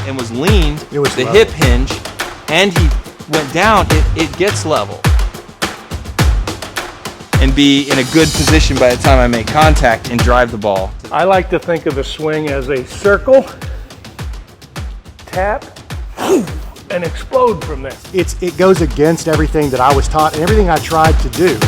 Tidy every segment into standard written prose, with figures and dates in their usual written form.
and was leaned, the level. Hip hinge, and he went down, it gets level. And be in a good position by the time I make contact and drive the ball. I like to think of the swing as a circle, tap, and explode from there. It goes against everything that I was taught and everything I tried to do.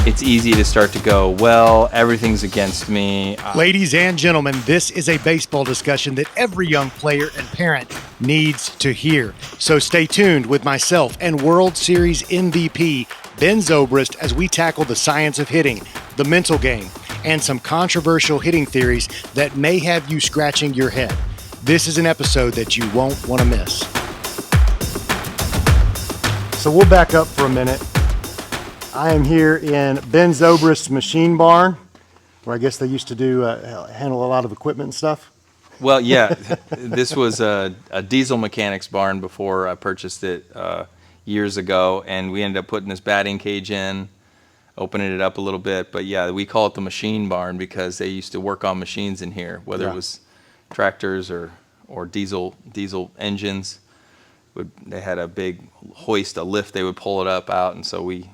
It's easy to start to go, well, everything's against me. Ladies and gentlemen, this is a baseball discussion that every young player and parent needs to hear. So stay tuned with myself and World Series MVP Ben Zobrist as we tackle the science of hitting, the mental game, and some controversial hitting theories that may have you scratching your head. This is an episode that you won't want to miss. So we'll back up for a minute. I am here in Ben Zobrist's machine barn, where I guess they used to handle a lot of equipment and stuff. Well, yeah, this was a diesel mechanics barn before I purchased it years ago, and we ended up putting this batting cage in, opening it up a little bit. But yeah, we call it the machine barn because they used to work on machines in here, whether it was tractors or diesel engines. They had a big hoist, a lift, they would pull it up out, and so we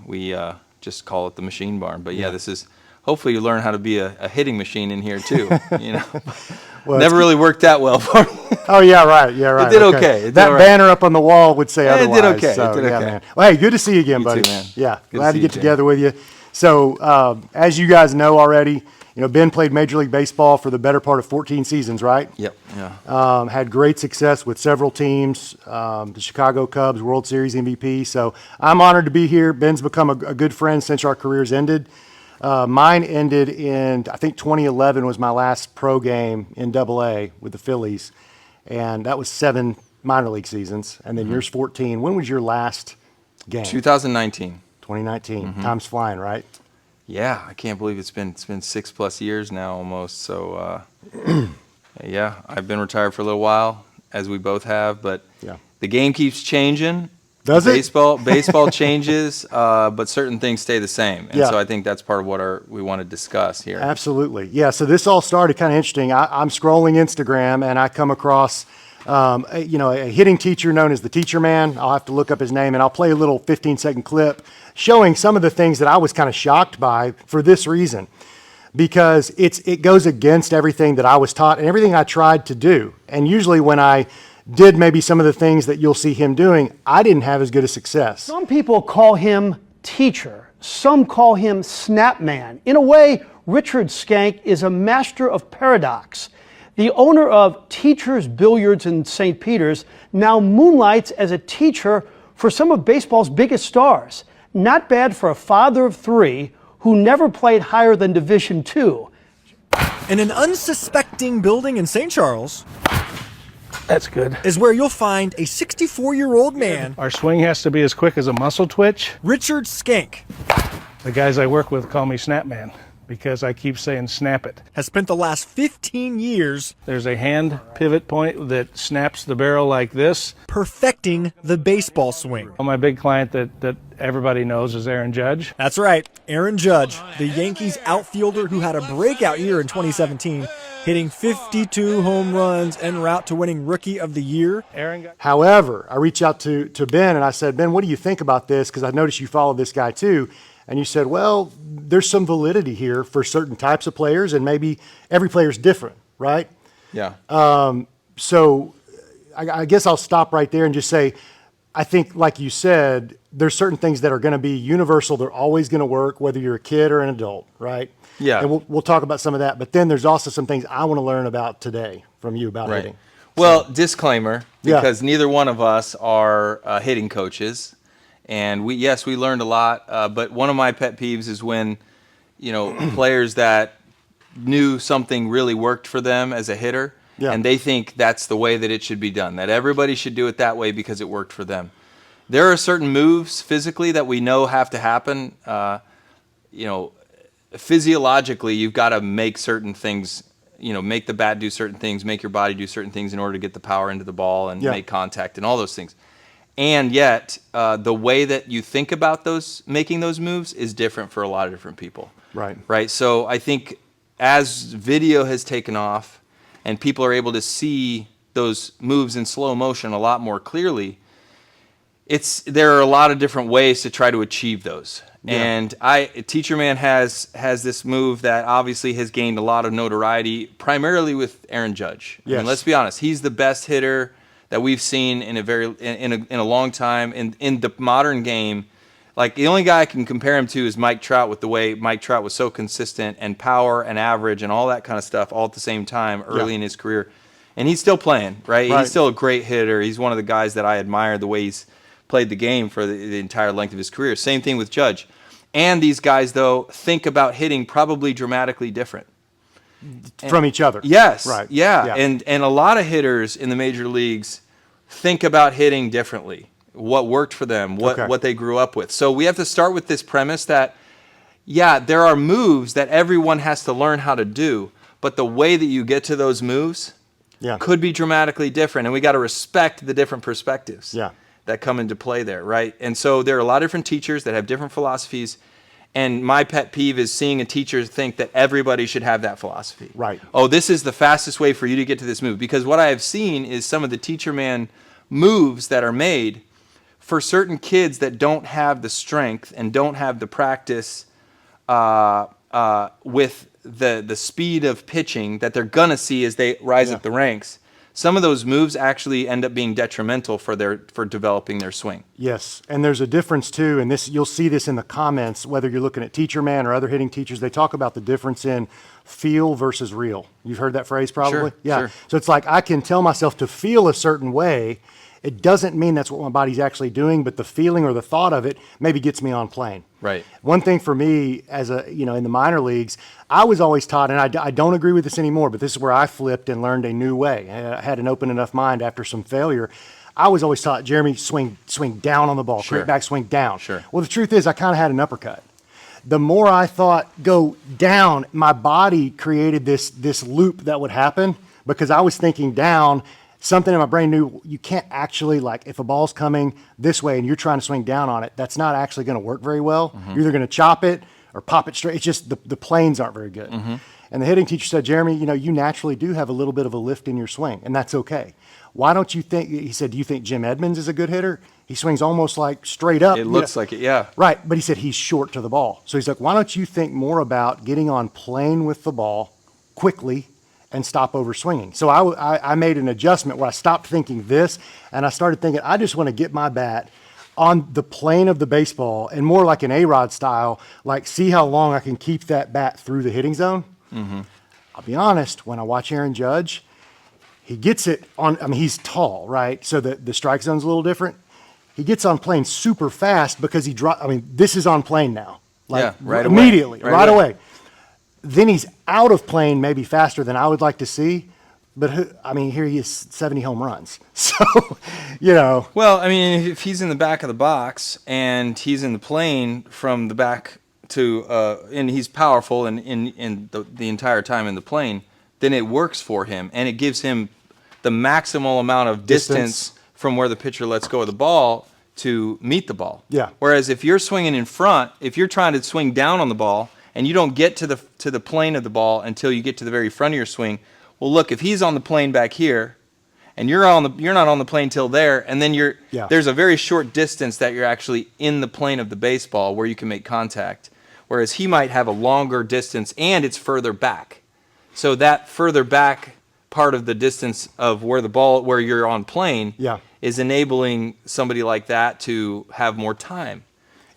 just call it the machine barn. But yeah, this is, hopefully you learn how to be a hitting machine in here too, you know. Well, never really worked that well for me. Oh, yeah, right. It did okay. That banner up on the wall would say otherwise. It did okay. So, it did okay. Man. Well, hey, good to see you again, buddy. Too, man. Yeah, good glad to get you, together with you. So, as you guys know already, Ben played Major League Baseball for the better part of 14 seasons, right? Yep. Yeah. Had great success with several teams, the Chicago Cubs, World Series MVP. So I'm honored to be here. Ben's become a good friend since our careers ended. Mine ended in, I think 2011 was my last pro game in AA with the Phillies. And that was 7 minor league seasons. And then yours 14. When was your last game? 2019. 2019. Time's flying, right? Yeah, I can't believe it's been 6+ years now almost. So, yeah, I've been retired for a little while, as we both have. But the game keeps changing. Does it? Baseball changes, but certain things stay the same. And so I think that's part of what we want to discuss here. Absolutely. Yeah, so this all started kind of interesting. I'm scrolling Instagram, and I come across a hitting teacher known as the Teacherman. I'll have to look up his name, and I'll play a little 15-second clip showing some of the things that I was kind of shocked by for this reason, because it goes against everything that I was taught and everything I tried to do. And usually when I did maybe some of the things that you'll see him doing, I didn't have as good a success. Some people call him teacher. Some call him Snapman. In a way, Richard Skank is a master of paradox. The owner of Teachers Billiards in St. Peter's now moonlights as a teacher for some of baseball's biggest stars. Not bad for a father of 3 who never played higher than Division II. In an unsuspecting building in St. Charles, That's good. is where you'll find a 64-year-old man, Our swing has to be as quick as a muscle twitch. Richard Skank, The guys I work with call me Snapman because I keep saying snap it. has spent the last 15 years There's a hand pivot point that snaps the barrel like this. perfecting the baseball swing. My big client that everybody knows is Aaron Judge. That's right, Aaron Judge, the Yankees outfielder who had a breakout year in 2017, hitting 52 home runs en route to winning Rookie of the Year. However, I reached out to Ben and I said, Ben, what do you think about this? Because I noticed you follow this guy too. And you said, well, there's some validity here for certain types of players, and maybe every player is different, right? Yeah. So I guess I'll stop right there and just say, I think, like you said, there's certain things that are going to be universal. They're always going to work, whether you're a kid or an adult, right? Yeah. And we'll talk about some of that. But then there's also some things I want to learn about today from you about hitting. Well, disclaimer, because neither one of us are hitting coaches. And we learned a lot, but one of my pet peeves is when, players that knew something really worked for them as a hitter, and they think that's the way that it should be done, that everybody should do it that way because it worked for them. There are certain moves physically that we know have to happen. Physiologically, you've got to make certain things, make the bat do certain things, make your body do certain things in order to get the power into the ball and make contact and all those things. And yet, the way that you think about making those moves is different for a lot of different people. Right. Right. So I think as video has taken off, and people are able to see those moves in slow motion a lot more clearly, there are a lot of different ways to try to achieve those. Yeah. And Teacherman has this move that obviously has gained a lot of notoriety, primarily with Aaron Judge. I Yes. mean, let's be honest, he's the best hitter that we've seen in a long time in the modern game. Like, the only guy I can compare him to is Mike Trout, with the way Mike Trout was so consistent and power and average and all that kind of stuff all at the same time early in his career. And he's still playing, right? He's still a great hitter. He's one of the guys that I admire, the way he's played the game for the entire length of his career. Same thing with Judge. And these guys, though, think about hitting probably dramatically different From each other. Yes. Right. Yeah. And a lot of hitters in the major leagues think about hitting differently. What worked for them, what they grew up with. So we have to start with this premise that, yeah, there are moves that everyone has to learn how to do, but the way that you get to those moves could be dramatically different, and we got to respect the different perspectives that come into play there, right? And so there are a lot of different teachers that have different philosophies, and my pet peeve is seeing a teacher think that everybody should have that philosophy. Right. Oh, this is the fastest way for you to get to this move, because what I have seen is some of the Teacherman moves that are made for certain kids that don't have the strength and don't have the practice with the speed of pitching that they're going to see as they rise up the ranks. Some of those moves actually end up being detrimental for developing their swing. Yes, and there's a difference too, and you'll see this in the comments, whether you're looking at Teacherman or other hitting teachers, they talk about the difference in feel versus real. You've heard that phrase probably? Sure. So it's like, I can tell myself to feel a certain way. It doesn't mean that's what my body's actually doing, but the feeling or the thought of it maybe gets me on plane. Right. One thing for me, as in the minor leagues, I was always taught, and I don't agree with this anymore, but this is where I flipped and learned a new way. I had an open enough mind after some failure. I was always taught, Jeremy, swing down on the ball, Sure. create back, swing down. Sure. Well, the truth is, I kind of had an uppercut. The more I thought go down, my body created this loop that would happen because I was thinking down. Something in my brain knew you can't actually, like, if a ball's coming this way and you're trying to swing down on it, that's not actually going to work very well. You're either going to chop it or pop it straight. It's just the planes aren't very good. And the hitting teacher said, Jeremy, you naturally do have a little bit of a lift in your swing, and that's okay. Why don't you think, he said, do you think Jim Edmonds is a good hitter? He swings almost like straight up. It looks like it, yeah. Right, but he said he's short to the ball. So he's like, why don't you think more about getting on plane with the ball quickly and stop over swinging? So I made an adjustment where I stopped thinking this, and I started thinking, I just want to get my bat on the plane of the baseball, and more like an A-Rod style, like see how long I can keep that bat through the hitting zone. I'll be honest, when I watch Aaron Judge, he gets it on, he's tall, right? So the strike zone's a little different. He gets on plane super fast because this is on plane now. Like, right immediately, away. right away. Then he's out of plane maybe faster than I would like to see. But here he is, 70 home runs. So, Well, if he's in the back of the box and he's in the plane from the back to, and he's powerful and in the entire time in the plane, then it works for him and it gives him the maximal amount of distance from where the pitcher lets go of the ball to meet the ball. Yeah. Whereas if you're swinging in front, if you're trying to swing down on the ball and you don't get to the plane of the ball until you get to the very front of your swing, well, look, if he's on the plane back here, and you're not on the plane till there, and then there's a very short distance that you're actually in the plane of the baseball where you can make contact. Whereas he might have a longer distance and it's further back. So that further back part of the distance of where you're on plane is enabling somebody like that to have more time.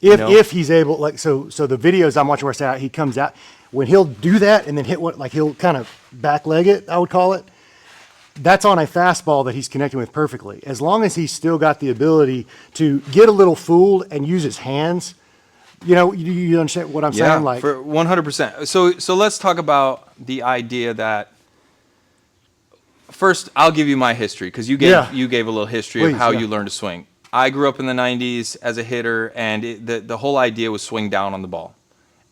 If he's able, like, so the videos I'm watching where I say he comes out, when he'll do that and then hit he'll kind of back leg it, I would call it. That's on a fastball that he's connecting with perfectly. As long as he's still got the ability to get a little fooled and use his hands, you understand what I'm saying? Like, for 100%. So let's talk about the idea that, first, I'll give you my history because you gave a little history of how you learned to swing. I grew up in the 90s as a hitter, and the whole idea was swing down on the ball.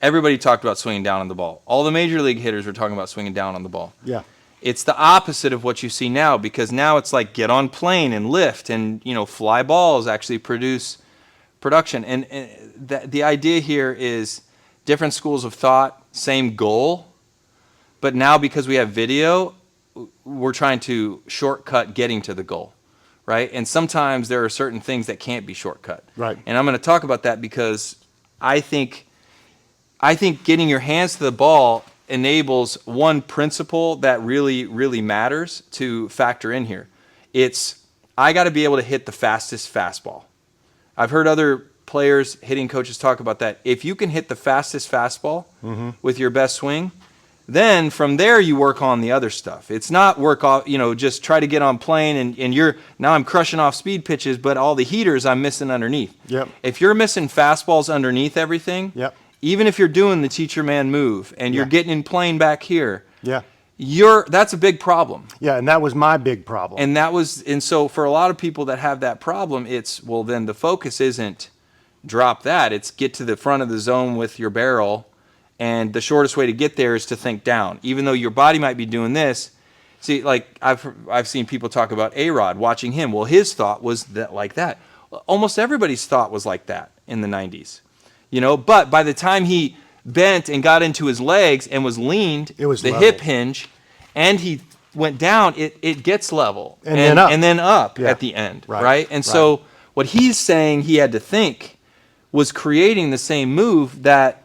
Everybody talked about swinging down on the ball. All the major league hitters were talking about swinging down on the ball. Yeah. It's the opposite of what you see now, because now it's like get on plane and lift, and fly balls actually produce production. And the idea here is different schools of thought, same goal, but now because we have video, we're trying to shortcut getting to the goal, right? And sometimes there are certain things that can't be shortcut. Right. And I'm going to talk about that because I think getting your hands to the ball enables one principle that really, really matters to factor in here. It's, I got to be able to hit the fastest fastball. I've heard other players, hitting coaches talk about that. If you can hit the fastest fastball with your best swing, then from there you work on the other stuff. It's not work off, just try to get on plane and now I'm crushing off speed pitches, but all the heaters I'm missing underneath. Yep. If you're missing fastballs underneath everything, Yep. even if you're doing the Teacherman move and you're getting in plane back here, Yeah. that's a big problem. Yeah, and that was my big problem. And so for a lot of people that have that problem, it's, well, then the focus isn't drop that. It's get to the front of the zone with your barrel, and the shortest way to get there is to think down. Even though your body might be doing this, see, like I've seen people talk about A-Rod, watching him. Well, his thought was that like that. Almost everybody's thought was like that in the 90s. But by the time he bent and got into his legs and was leaned, It was the level. hip hinge, and he went down, it gets level. And then up. And then up Yeah. at the end, Right. right? And so what he's saying he had to think was creating the same move that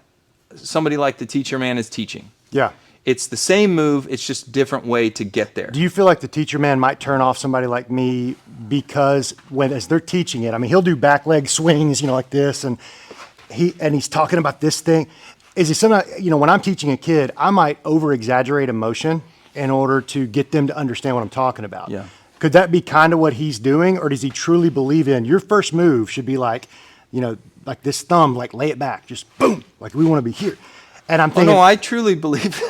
somebody like the Teacherman is teaching. Yeah. It's the same move, it's just a different way to get there. Do you feel like the Teacherman might turn off somebody like me because as they're teaching it, I mean, he'll do back leg swings, like this, and he's talking about this thing. Is he sometimes, when I'm teaching a kid, I might over-exaggerate emotion in order to get them to understand what I'm talking about. Yeah. Could that be kind of what he's doing, or does he truly believe in your first move should be like, like this thumb, like lay it back, just boom, like we want to be here. And I'm Oh, thinking no, I truly believe,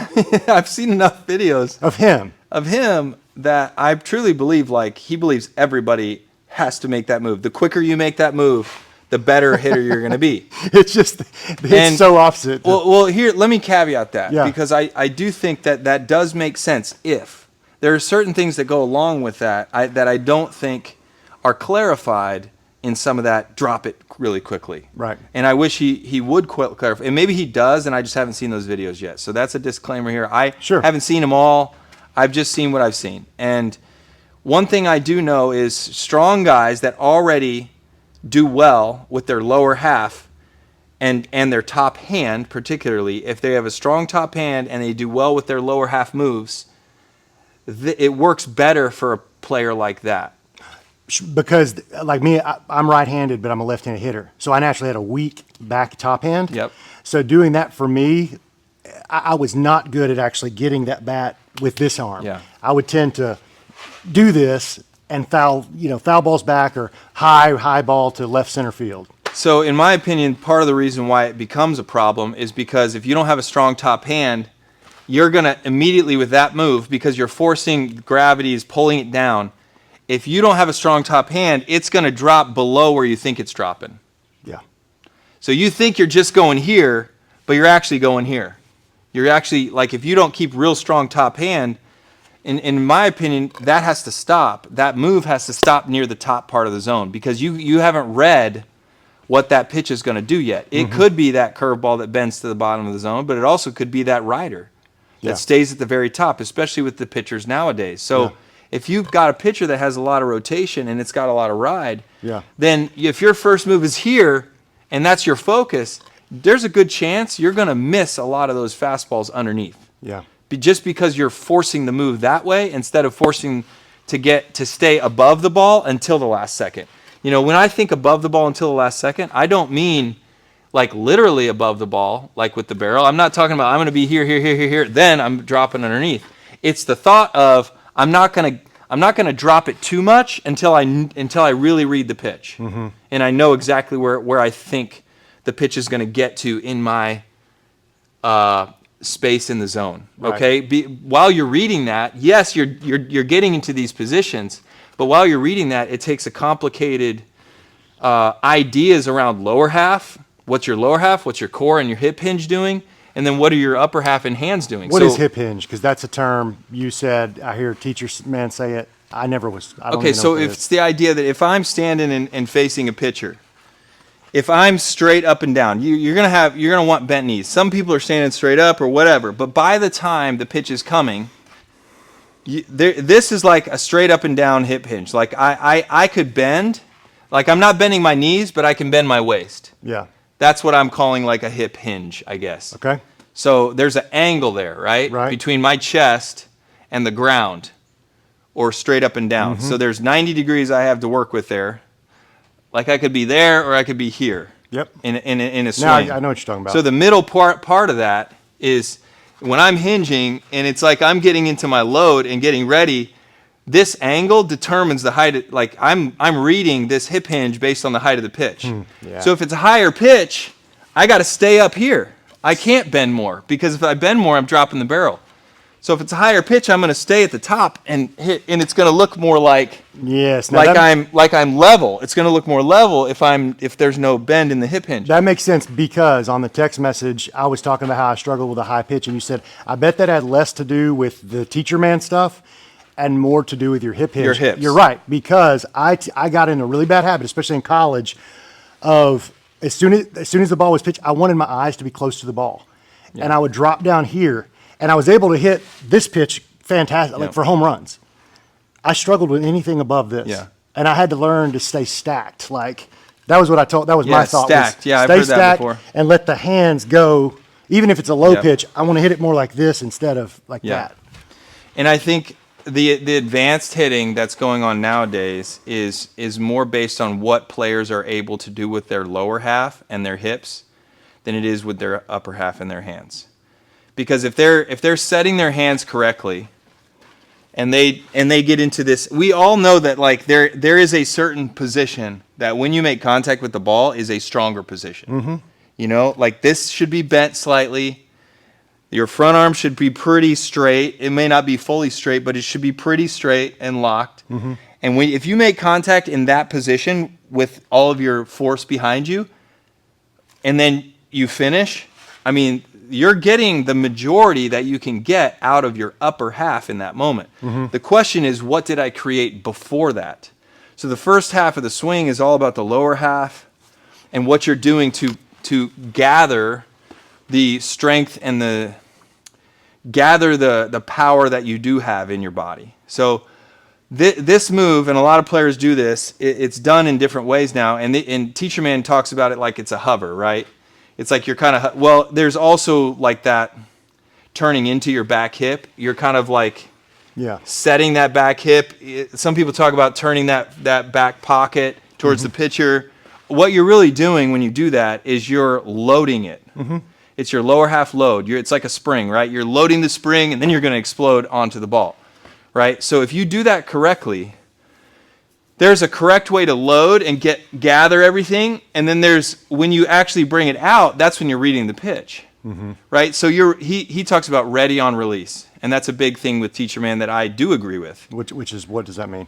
I've seen enough videos of him. that I truly believe, like, he believes everybody has to make that move. The quicker you make that move, the better hitter you're going to be. It's so opposite. Well, here, let me caveat that, Yeah. because I do think that does make sense if there are certain things that go along with that that I don't think are clarified in some of that drop it really quickly. Right. And I wish he would clarify. And maybe he does, and I just haven't seen those videos yet. So that's a disclaimer here. I Sure. haven't seen them all. I've just seen what I've seen. And one thing I do know is strong guys that already do well with their lower half and their top hand, particularly, if they have a strong top hand and they do well with their lower half moves, it works better for a player like that. Because like me, I'm right-handed, but I'm a left-handed hitter. So I naturally had a weak back top hand. Yep. So doing that for me, I was not good at actually getting that bat with this arm. Yeah. I would tend to do this and foul balls back or high ball to left center field. So in my opinion, part of the reason why it becomes a problem is because if you don't have a strong top hand, you're going to immediately with that move, because you're forcing gravity is pulling it down. If you don't have a strong top hand, it's going to drop below where you think it's dropping. Yeah. So you think you're just going here, but you're actually going here. You're actually, like, if you don't keep real strong top hand, in my opinion, that has to stop. That move has to stop near the top part of the zone, because you haven't read what that pitch is going to do yet. It could be that curveball that bends to the bottom of the zone, but it also could be that rider that stays at the very top, especially with the pitchers nowadays. So if you've got a pitcher that has a lot of rotation and it's got a lot of ride, then if your first move is here and that's your focus, there's a good chance you're going to miss a lot of those fastballs underneath. Yeah. Just because you're forcing the move that way instead of forcing to stay above the ball until the last second. When I think above the ball until the last second, I don't mean like literally above the ball, like with the barrel. I'm not talking about I'm going to be here, then I'm dropping underneath. It's the thought of I'm not going to drop it too much until I really read the pitch, and I know exactly where I think the pitch is going to get to in my space in the zone. Okay, while you're reading that, yes, you're getting into these positions, but while you're reading that, it takes a complicated ideas around lower half. What's your lower half? What's your core and your hip hinge doing? And then what are your upper half and hands doing? What is hip hinge? Because that's a term you said. I hear Teacherman say it. I never was. I don't Okay, even know so what it if is. it's the idea that if I'm standing and facing a pitcher, if I'm straight up and down, you're gonna want bent knees. Some people are standing straight up or whatever, but by the time the pitch is coming, This is like a straight up and down hip hinge. Like I could bend, like I'm not bending my knees, but I can bend my waist. Yeah. That's what I'm calling like a hip hinge, I guess. Okay. So there's an angle there, right? Right. Between my chest and the ground, or straight up and down. So there's 90 degrees I have to work with there. Like I could be there or I could be here. Yep. In a swing. Now I know what you're talking about. So the middle part of that is when I'm hinging and it's like I'm getting into my load and getting ready, this angle determines the height. Like I'm reading this hip hinge based on the height of the pitch. Yeah. So if it's a higher pitch, I got to stay up here. I can't bend more because if I bend more, I'm dropping the barrel. So if it's a higher pitch, I'm going to stay at the top and hit, and it's going to look more like Yes. Now I'm level. It's going to look more level if there's no bend in the hip hinge. That makes sense because on the text message, I was talking about how I struggle with a high pitch, and you said, I bet that had less to do with the Teacherman stuff and more to do with your hip hinge. Your hips. You're right, because I got in a really bad habit, especially in college, of as soon as the ball was pitched, I wanted my eyes to be close to the ball. Yeah. And I would drop down here, and I was able to hit this pitch fantastic, like for home runs. I struggled with anything above this. Yeah. And I had to learn to stay stacked. Like, that was my thought. Stacked. Was Yeah, I've stay heard that stacked before. and let the hands go. Even if it's a low pitch, I want to hit it more like this instead of like that. And I think the advanced hitting that's going on nowadays is more based on what players are able to do with their lower half and their hips than it is with their upper half and their hands. Because if they're setting their hands correctly, and they get into this, we all know that like there is a certain position that when you make contact with the ball is a stronger position. Mm-hmm. You know, like this should be bent slightly. Your front arm should be pretty straight. It may not be fully straight, but it should be pretty straight and locked. Mm-hmm. And if you make contact in that position with all of your force behind you, and then you finish, I mean, you're getting the majority that you can get out of your upper half in that moment. Mm-hmm. The question is, what did I create before that? So the first half of the swing is all about the lower half and what you're doing to gather the strength and the power that you do have in your body. So this move, and a lot of players do this, it's done in different ways now, and Teacherman talks about it like it's a hover, right? It's like you're kind of, well, there's also like that turning into your back hip. You're kind of like setting that back hip. Some people talk about turning that back pocket towards the pitcher. What you're really doing when you do that is you're loading it. Mm-hmm. It's your lower half load. It's like a spring, right? You're loading the spring, and then you're going to explode onto the ball, right? So if you do that correctly, there's a correct way to load and gather everything, and then there's when you actually bring it out, that's when you're reading the pitch, right? So he talks about ready on release, and that's a big thing with Teacherman that I do agree with. Which is, what does that mean?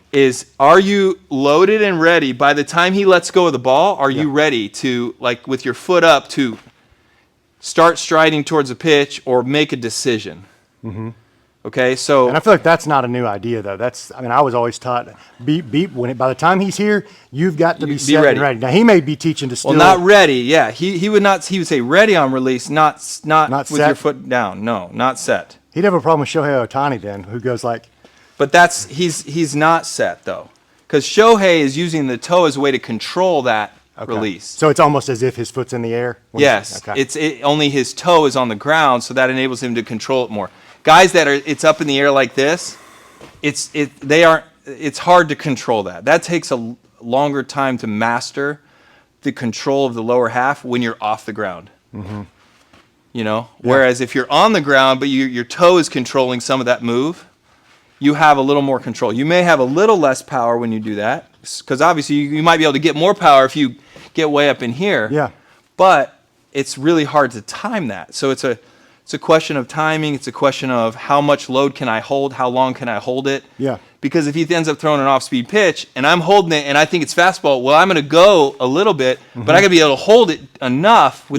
Are you loaded and ready by the time he lets go of the ball? Are you ready to, like with your foot up, to start striding towards a pitch or make a decision? Mm-hmm. Okay, so and I feel like that's not a new idea though. I was always taught by the time he's here, you've got to be set ready. and ready. Now he may be teaching to still not ready. Yeah, he would say ready on release, not with set. your foot down. No, not set. He'd have a problem with Shohei Ohtani then, who goes like. But he's not set though, because Shohei is using the toe as a way to control that release. So it's almost as if his foot's in the air. Yes, only his toe is on the ground, so that enables him to control it more. Guys it's up in the air like this, it's hard to control that. That takes a longer time to master the control of the lower half when you're off the ground. Mm-hmm. You know, whereas if you're on the ground but your toe is controlling some of that move, you have a little more control. You may have a little less power when you do that, because obviously you might be able to get more power if you get way up in here. Yeah. But it's really hard to time that. So it's a question of timing. It's a question of how much load can I hold? How long can I hold it? Yeah. Because if he ends up throwing an off-speed pitch and I'm holding it and I think it's fastball, well, I'm going to go a little bit, but I got to be able to hold it enough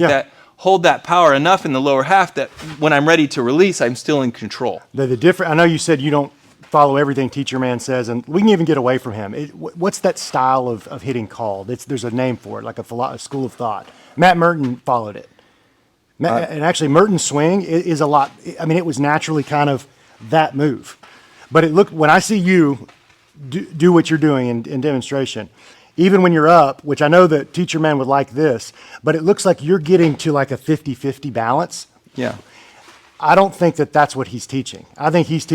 hold that power enough in the lower half that when I'm ready to release, I'm still in control. I know you said you don't follow everything Teacherman says, and we can even get away from him. What's that style of hitting called? There's a name for it, like a school of thought. Matt Merton followed it. And actually, Merton's swing is a lot. I mean, it was naturally kind of that move. But when I see you do what you're doing in demonstration, even when you're up, which I know that Teacherman would like this, but it looks like you're getting to like a 50-50 balance. Yeah. I don't think that that's what he's teaching. I think he's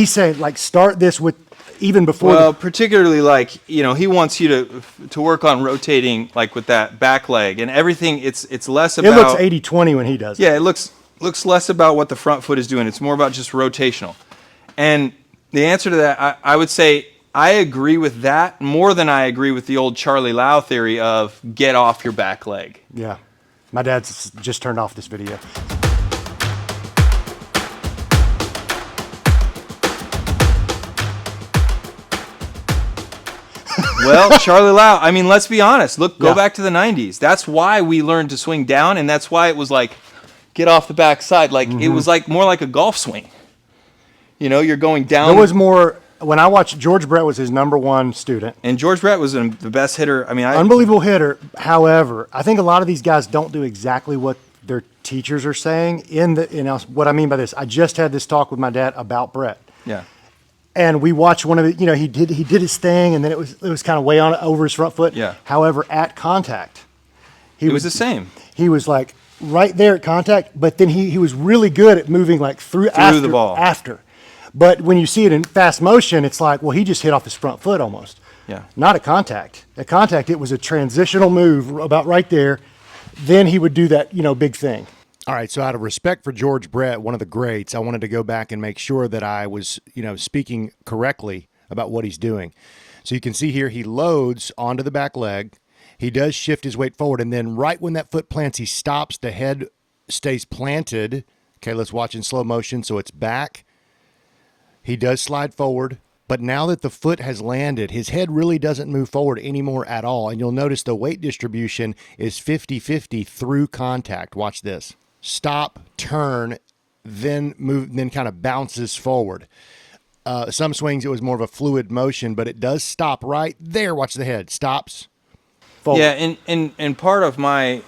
saying like start this with even before. Well, particularly like, he wants you to work on rotating like with that back leg and everything. It's less about. It looks 80-20 when he does it. Yeah, it looks less about what the front foot is doing. It's more about just rotational. And the answer to that, I would say I agree with that more than I agree with the old Charlie Lau theory of get off your back leg. Yeah. My dad's just turned off this video. Well, Charlie Lau, I mean, let's be honest. Go Yeah. back to the 90s. That's why we learned to swing down, and that's why it was like, get off the back side. Like, it was like more like a golf swing. You're going down. There was more, when I watched, George Brett was his number 1 student. And George Brett was the best hitter. I mean, Unbelievable hitter. However, I think a lot of these guys don't do exactly what their teachers are saying. What I mean by this, I just had this talk with my dad about Brett. Yeah. And we watched one of it. He did his thing, and then it was kind of way on over his front foot. Yeah. However, at contact, It was the same. He was like right there at contact, but then he was really good at moving like through the ball. after. But when you see it in fast motion, it's like, well, he just hit off his front foot almost. Yeah. Not at contact. At contact, it was a transitional move about right there. Then he would do that, big thing. All right, so out of respect for George Brett, one of the greats, I wanted to go back and make sure that I was, speaking correctly about what he's doing. So you can see here he loads onto the back leg. He does shift his weight forward, and then right when that foot plants, he stops. The head stays planted. Okay, let's watch in slow motion. So it's back. He does slide forward, but now that the foot has landed, his head really doesn't move forward anymore at all. And you'll notice the weight distribution is 50-50 through contact. Watch this. Stop, turn, then move, then kind of bounces forward. Some swings, it was more of a fluid motion, but it does stop right there. Watch the head. Stops. Forward. Yeah, and part of my,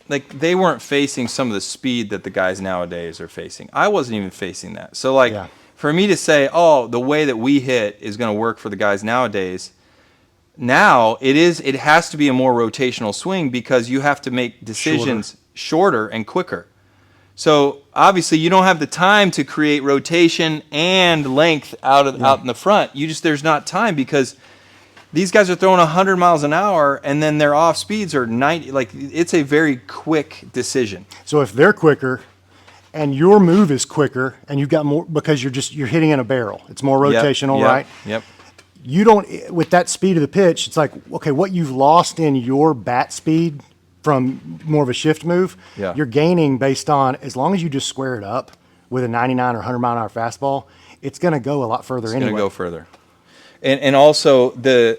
like, they weren't facing some of the speed that the guys nowadays are facing. I wasn't even facing that. So, like, for me to say, oh, the way that we hit is going to work for the guys nowadays, now it has to be a more rotational swing because you have to make decisions shorter and quicker. So obviously you don't have the time to create rotation and length out in the front. There's not time because these guys are throwing 100 miles an hour and then their off speeds are 90. Like, it's a very quick decision. So if they're quicker and your move is quicker and you've got more because you're hitting in a barrel, it's more rotational, right? Yep. You don't, with that speed of the pitch, it's like, okay, what you've lost in your bat speed from more of a shift move, you're gaining based on, as long as you just square it up with a 99 or 100 mile an hour fastball, it's going to go a lot further anyway. It's going to go further. And also the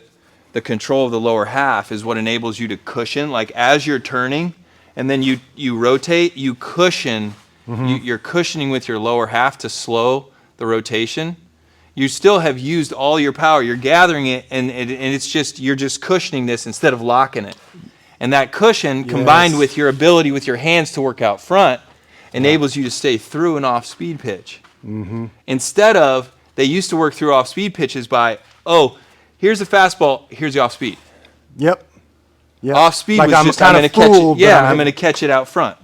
control of the lower half is what enables you to cushion, like as you're turning and then you rotate, you cushion, you're cushioning with your lower half to slow the rotation. You still have used all your power. You're gathering it, and it's just, you're just cushioning this instead of locking it. And that cushion, combined with your ability with your hands to work out front, enables you to stay through an off-speed pitch. Instead of, they used to work through off-speed pitches by, oh, here's the fastball, here's the off-speed. Yep. Off-speed like was just, I'm going to catch it. Yeah, I'm going to catch it out front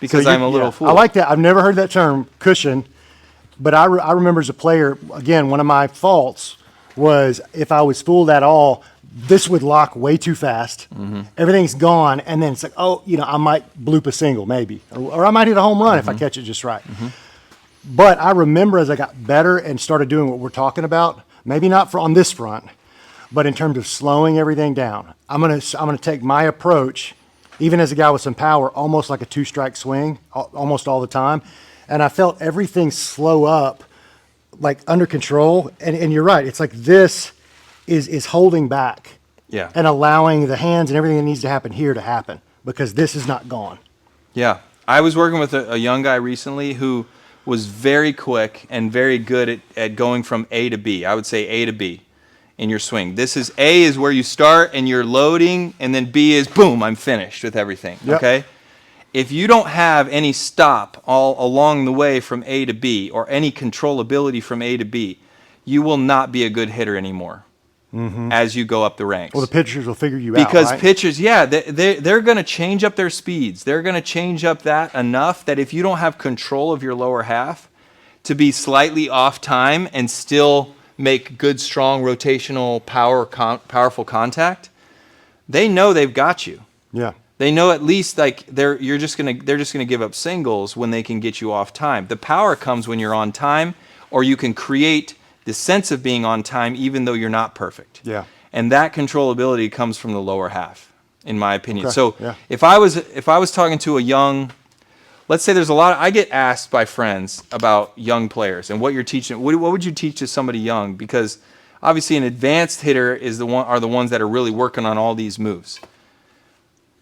because I'm a little fool. I like that. I've never heard that term, cushion. But I remember as a player, again, one of my faults was if I was fooled at all, this would lock way too fast. Everything's gone, and then it's like, oh, I might bloop a single maybe, or I might hit a home run if I catch it just right. But I remember as I got better and started doing what we're talking about, maybe not on this front, but in terms of slowing everything down, I'm gonna take my approach, even as a guy with some power, almost like a two-strike swing, almost all the time. And I felt everything slow up, like under control. And you're right. It's like this is holding back and allowing the hands and everything that needs to happen here to happen because this is not gone. Yeah. I was working with a young guy recently who was very quick and very good at going from A to B. I would say A to B in your swing. A is where you start and you're loading, and then B is, boom, I'm finished with everything. Okay? if you don't have any stop all along the way from A to B or any controllability from A to B, you will not be a good hitter anymore as you go up the ranks. Well, the pitchers will figure you out, Because right? pitchers, yeah, they're going to change up their speeds. They're going to change up that enough that if you don't have control of your lower half to be slightly off time and still make good, strong, rotational, powerful contact, they know they've got you. Yeah. They know at least like they're just gonna give up singles when they can get you off time. The power comes when you're on time, or you can create the sense of being on time even though you're not perfect. Yeah. And that controllability comes from the lower half, in my opinion. Okay, So yeah. if I was talking to a young, let's say there's a lot. I get asked by friends about young players and what you're teaching. What would you teach to somebody young? Because obviously an advanced hitter are the ones that are really working on all these moves.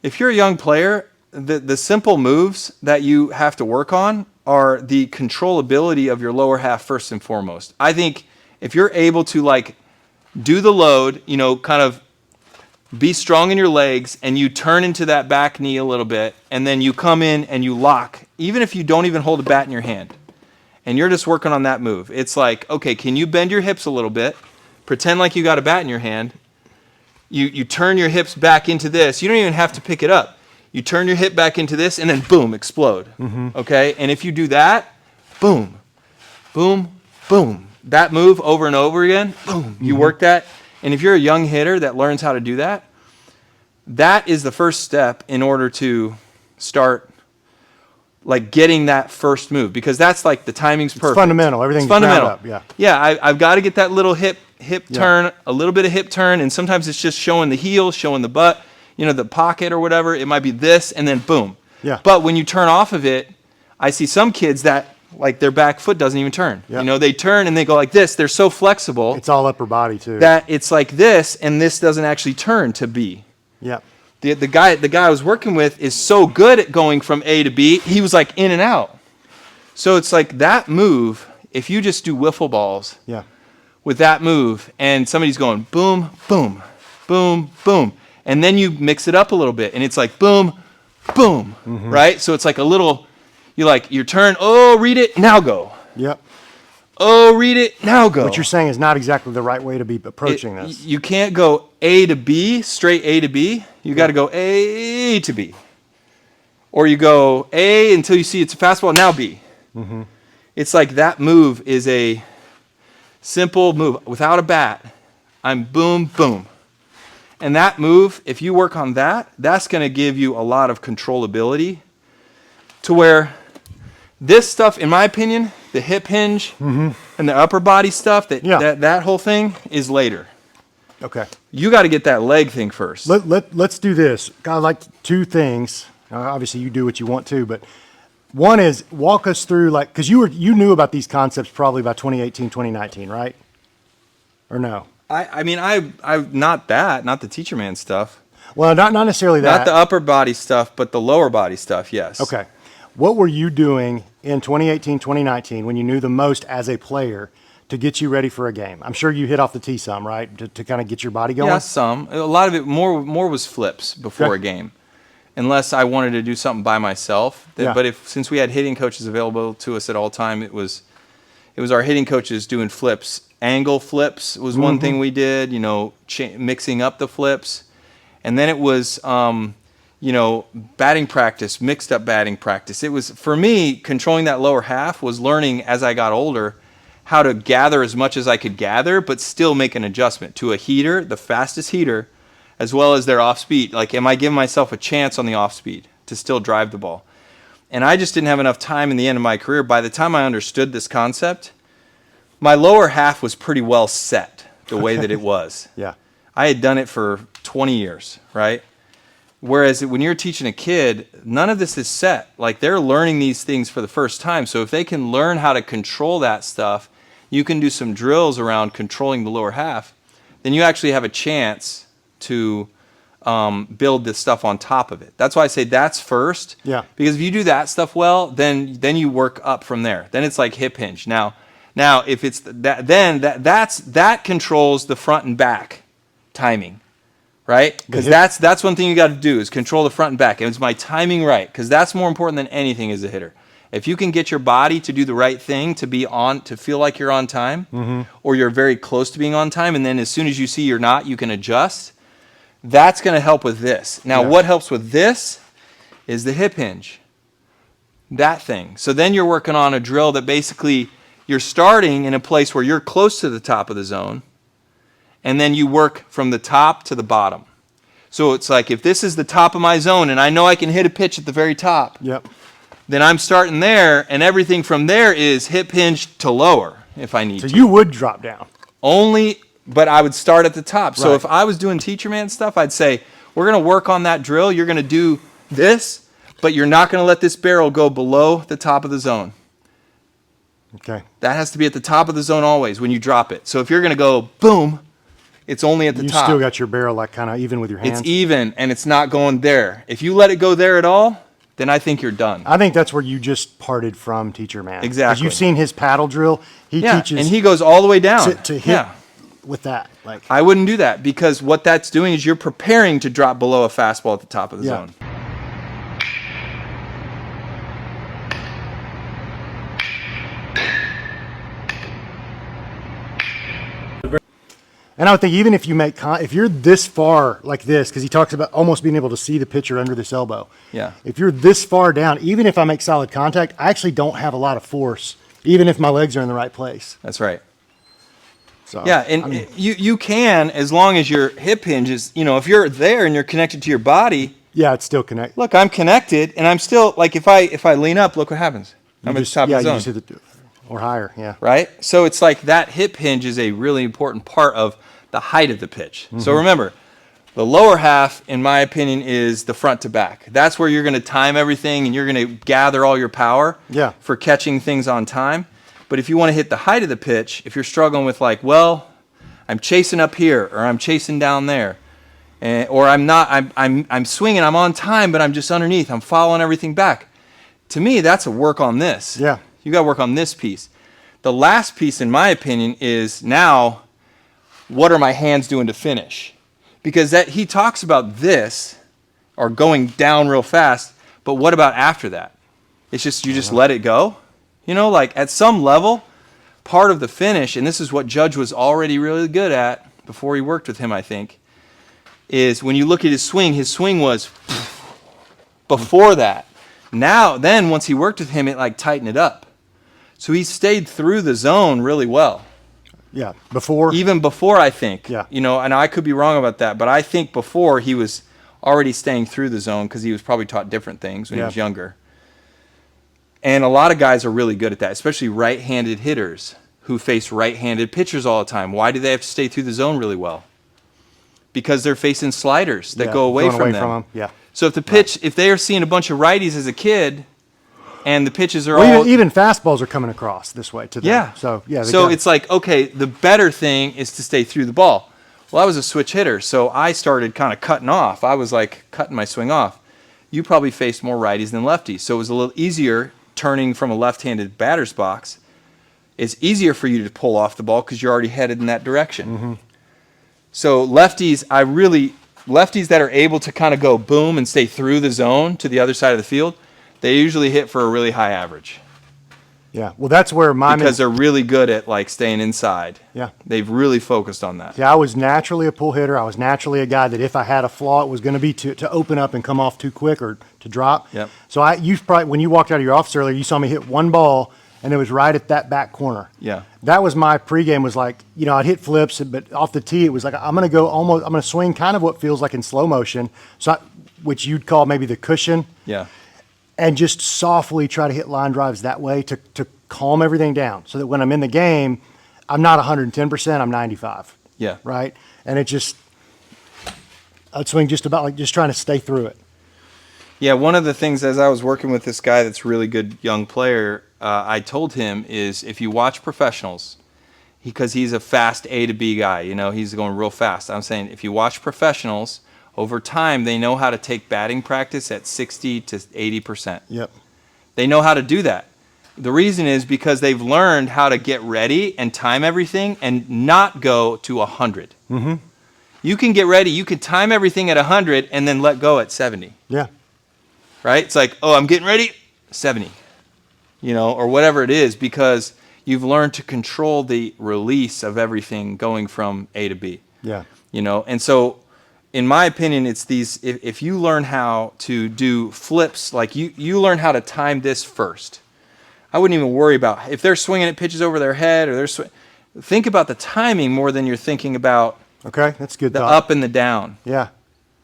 If you're a young player, the simple moves that you have to work on are the controllability of your lower half first and foremost. I think if you're able to like do the load, kind of be strong in your legs and you turn into that back knee a little bit and then you come in and you lock, even if you don't even hold a bat in your hand and you're just working on that move. It's like, okay, can you bend your hips a little bit? Pretend like you got a bat in your hand. You turn your hips back into this. You don't even have to pick it up. You turn your hip back into this and then boom, explode. Okay? And if you do that, boom, boom, boom. That move over and over again, boom, you work that. And if you're a young hitter that learns how to do that, that is the first step in order to start like getting that first move, because that's like the timing's perfect. It's fundamental. Everything's It's fundamental. ground up, yeah. Yeah, I've got to get that little hip turn, a little bit of hip turn, and sometimes it's just showing the heel, showing the butt, the pocket or whatever. It might be this, and then boom. Yeah. But when you turn off of it, I see some kids that like their back foot doesn't even turn. Yeah. They turn and they go like this. They're so flexible It's all upper body too. that it's like this, and this doesn't actually turn to B. Yeah. The guy I was working with is so good at going from A to B, he was like in and out. So it's like that move, if you just do wiffle balls Yeah. with that move and somebody's going boom, boom, boom, boom, and then you mix it up a little bit and it's like boom, boom, right? So it's like a little, your turn, oh, read it, now go. Yep. Oh, read it, now go. What you're saying is not exactly the right way to be approaching this. You can't go A to B, straight A to B. You got to go A to B. Or you go A until you see it's a fastball, now B. It's like that move is a simple move. Without a bat, I'm boom, boom. And that move, if you work on that, that's going to give you a lot of controllability to where this stuff, in my opinion, the hip hinge and the upper body stuff, that whole thing is later. Okay. You got to get that leg thing first. Let's do this. I like two things. Obviously, you do what you want to, but one is walk us through, like, because you knew about these concepts probably by 2018, 2019, right? Or no? I mean, not the Teacherman stuff. Well, not necessarily that. Not the upper body stuff, but the lower body stuff, yes. Okay. What were you doing in 2018, 2019 when you knew the most as a player to get you ready for a game? I'm sure you hit off the tee some, right? To kind of get your body going? Yeah, some. A lot of it, more was flips before Okay. a game. Unless I wanted to do something by myself. Yeah. But since we had hitting coaches available to us at all time, it was our hitting coaches doing flips. Angle flips was one thing we did, mixing up the flips. And then it was, batting practice, mixed up batting practice. It was, for me, controlling that lower half was learning as I got older how to gather as much as I could gather, but still make an adjustment to a heater, the fastest heater, as well as their off speed. Like, am I giving myself a chance on the off speed to still drive the ball? And I just didn't have enough time in the end of my career. By the time I understood this concept, my lower half was pretty well set the way that it was. Yeah. I had done it for 20 years, right? Whereas when you're teaching a kid, none of this is set. Like, they're learning these things for the first time. So if they can learn how to control that stuff, you can do some drills around controlling the lower half, then you actually have a chance to build this stuff on top of it. That's why I say that's first. Yeah. Because if you do that stuff well, then you work up from there. Then it's like hip hinge. Now if it's that, then that controls the front and back timing. right? Because that's one thing you got to do is control the front and back. And is my timing right? Because that's more important than anything as a hitter. If you can get your body to do the right thing, to feel like you're on time, or you're very close to being on time, and then as soon as you see you're not, you can adjust. That's going to help with this. Now, what helps with this is the hip hinge. That thing. So then you're working on a drill that basically you're starting in a place where you're close to the top of the zone, and then you work from the top to the bottom. So it's like if this is the top of my zone and I know I can hit a pitch at the very top, then I'm starting there, and everything from there is hip hinge to lower if I need to. So you would drop down. Only, but I would start at the top. So if I was doing Teacherman stuff, I'd say, we're going to work on that drill. You're going to do this, but you're not going to let this barrel go below the top of the zone. Okay. That has to be at the top of the zone always when you drop it. So if you're going to go boom, it's only at the top. You still got your barrel like kind of even with your hands? It's even, and it's not going there. If you let it go there at all, then I think you're done. I think that's where you just parted from Teacherman. Exactly. Because you've seen his paddle drill. He teaches and he goes all the way down. to hit with that. Like I wouldn't do that because what that's doing is you're preparing to drop below a fastball at the top of the zone. And I would think even if you make if you're this far like this, because he talks about almost being able to see the pitcher under this elbow. Yeah. If you're this far down, even if I make solid contact, I actually don't have a lot of force, even if my legs are in the right place. That's right. So Yeah, and you can, as long as your hip hinge is, if you're there and you're connected to your body. Yeah, it's still connected. Look, I'm connected, and I'm still, like, if I lean up, look what happens. I'm at the top of the zone. You just hit or higher, yeah. Right? So it's like that hip hinge is a really important part of the height of the pitch. So remember, the lower half, in my opinion, is the front to back. That's where you're going to time everything and you're going to gather all your power for catching things on time. But if you want to hit the height of the pitch, if you're struggling with like, well, I'm chasing up here or I'm chasing down there, or I'm swinging, I'm on time, but I'm just underneath, I'm following everything back. To me, that's a work on this. Yeah. You got to work on this piece. The last piece, in my opinion, is now, what are my hands doing to finish? Because he talks about this, or going down real fast, but what about after that? It's just, you just let it go? Like at some level, part of the finish, and this is what Judge was already really good at before he worked with him, I think, is when you look at his swing was before that. Then once he worked with him, it like tightened it up. So he stayed through the zone really well. Yeah, before? Even before, I think. Yeah. And I could be wrong about that, but I think before he was already staying through the zone because he was probably taught different things when he was younger. And a lot of guys are really good at that, especially right-handed hitters who face right-handed pitchers all the time. Why do they have to stay through the zone really well? Because they're facing sliders that go away from them. Yeah. So if they are seeing a bunch of righties as a kid, and the pitches are even fastballs are coming across this way to them. Yeah. So it's like, okay, the better thing is to stay through the ball. Well, I was a switch hitter, so I started kind of cutting off. I was like cutting my swing off. You probably faced more righties than lefties, so it was a little easier turning from a left-handed batter's box. It's easier for you to pull off the ball because you're already headed in that direction. So lefties that are able to kind of go boom and stay through the zone to the other side of the field, they usually hit for a really high average. Yeah, well, that's where because they're really good at like staying inside. Yeah, they've really focused on that. Yeah, I was naturally a pull hitter. I was naturally a guy that if I had a flaw, it was going to be to open up and come off too quick or to drop. Yep. So you probably, when you walked out of your office earlier, you saw me hit one ball, and it was right at that back corner. Yeah. That was my pregame. Was like, I'd hit flips, but off the tee, it was like I'm going to swing kind of what feels like in slow motion, which you'd call maybe the cushion. Yeah. And just softly try to hit line drives that way to calm everything down so that when I'm in the game, I'm not 110%, I'm 95. Yeah. Right? And I'd swing just about like just trying to stay through it. Yeah, one of the things as I was working with this guy that's a really good young player, I told him is if you watch professionals, because he's a fast A to B guy, he's going real fast. I'm saying if you watch professionals, over time, they know how to take batting practice at 60 to 80%. Yep. They know how to do that. The reason is because they've learned how to get ready and time everything and not go to 100. You can get ready. You can time everything at 100 and then let go at 70. Yeah. Right? It's like, oh, I'm getting ready, 70, or whatever it is, because you've learned to control the release of everything going from A to B. Yeah. And so, in my opinion, it's these, if you learn how to do flips, like you learn how to time this first. I wouldn't even worry about if they're swinging at pitches over their head or think about the timing more than you're thinking about Okay, that's good the thought. up and the down. Yeah.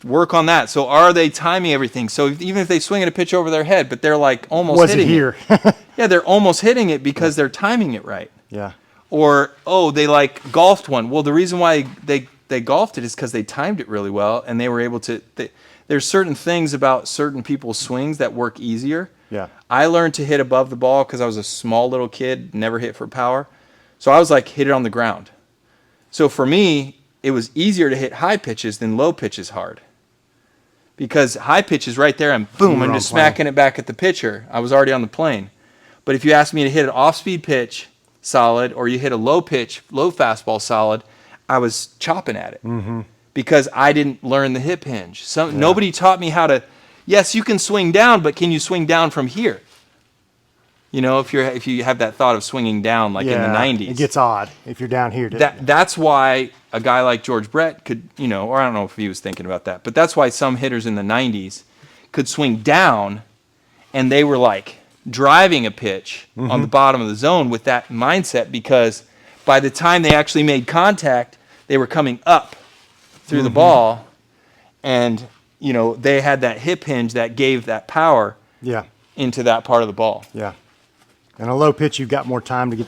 Work on that. So are they timing everything? So even if they swing at a pitch over their head, but they're like almost Was it hitting here? Yeah, they're almost hitting it because they're timing it right. Yeah. Or, they like golfed one. Well, the reason why they golfed it is because they timed it really well and they were able to. There's certain things about certain people's swings that work easier. Yeah. I learned to hit above the ball because I was a small little kid, never hit for power. So I was like, hit it on the ground. So for me, it was easier to hit high pitches than low pitches hard. Because high pitch is right there and boom, I'm just smacking it back at the pitcher. I was already on the plane. But if you ask me to hit an off-speed pitch solid or you hit a low pitch, low fastball solid, I was chopping at it. Mm-hmm. Because I didn't learn the hip hinge. Nobody taught me how to, yes, you can swing down, but can you swing down from here? If you have that thought of swinging down like in the 90s. It gets odd if you're down here. That's why a guy like George Brett could, or I don't know if he was thinking about that, but that's why some hitters in the 90s could swing down and they were like driving a pitch on the bottom of the zone with that mindset, because by the time they actually made contact, they were coming up through the ball and, they had that hip hinge that gave that power into that part of the ball. Yeah. And a low pitch, you've got more time to get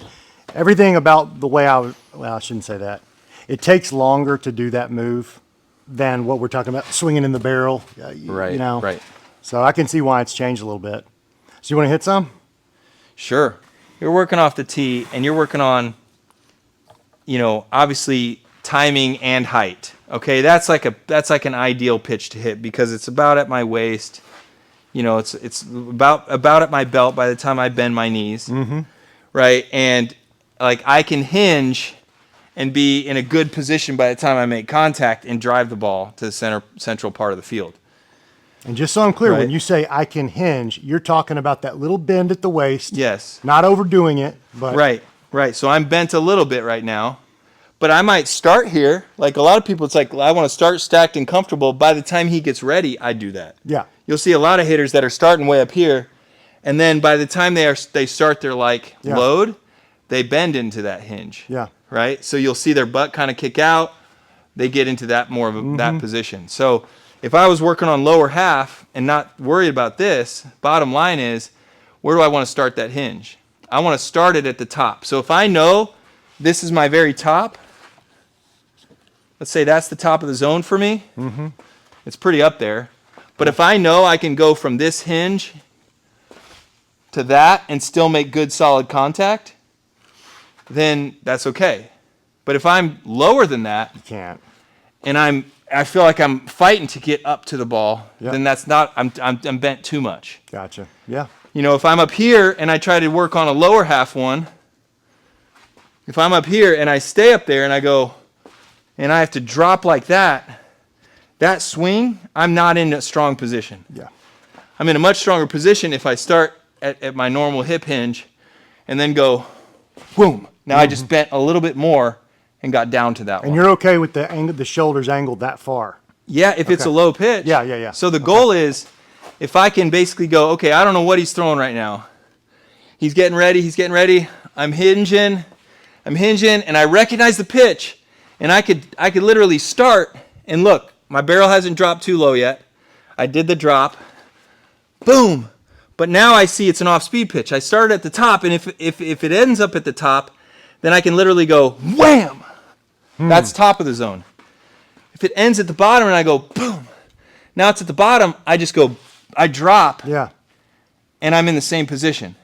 everything about the way I shouldn't say that. It takes longer to do that move than what we're talking about, swinging in the barrel. Right, right. So I can see why it's changed a little bit. So you want to hit some? Sure. You're working off the tee and you're working on, obviously timing and height. Okay, that's like an ideal pitch to hit because it's about at my waist. It's about at my belt by the time I bend my knees, right? And like I can hinge and be in a good position by the time I make contact and drive the ball to the central part of the field. And just so I'm clear, Right. when you say I can hinge, you're talking about that little bend at the waist. Yes. Not overdoing it, but Right. So I'm bent a little bit right now, but I might start here. Like a lot of people, it's like I want to start stacked and comfortable. By the time he gets ready, I do that. Yeah. You'll see a lot of hitters that are starting way up here, and then by the time they start their load, they bend into that hinge. Yeah. Right. So you'll see their butt kind of kick out. They get into that more of that position. So if I was working on lower half and not worried about this, bottom line is, where do I want to start that hinge? I want to start it at the top. So if I know this is my very top, let's say that's the top of the zone for me. It's pretty up there. But if I know I can go from this hinge to that and still make good solid contact, then that's okay. But if I'm lower than that, you can't. and I feel like I'm fighting to get up to the ball, Yep. then that's not, I'm bent too much. Gotcha. Yeah. If I'm up here and I try to work on a lower half one, if I'm up here and I stay up there and I go, and I have to drop like that swing, I'm not in a strong position. Yeah. I'm in a much stronger position if I start at my normal hip hinge and then go, boom. Now I just bent a little bit more and got down to that And one. you're okay with the shoulders angled that far? Yeah, if it's a low pitch. Yeah. So the goal is, if I can basically go, okay, I don't know what he's throwing right now. He's getting ready. I'm hinging, and I recognize the pitch, and I could literally start, and look, my barrel hasn't dropped too low yet. I did the drop, boom. But now I see it's an off-speed pitch. I started at the top, and if it ends up at the top, then I can literally go, wham! That's top of the zone. If it ends at the bottom and I go, boom, now it's at the bottom, I drop, and I'm in the same position.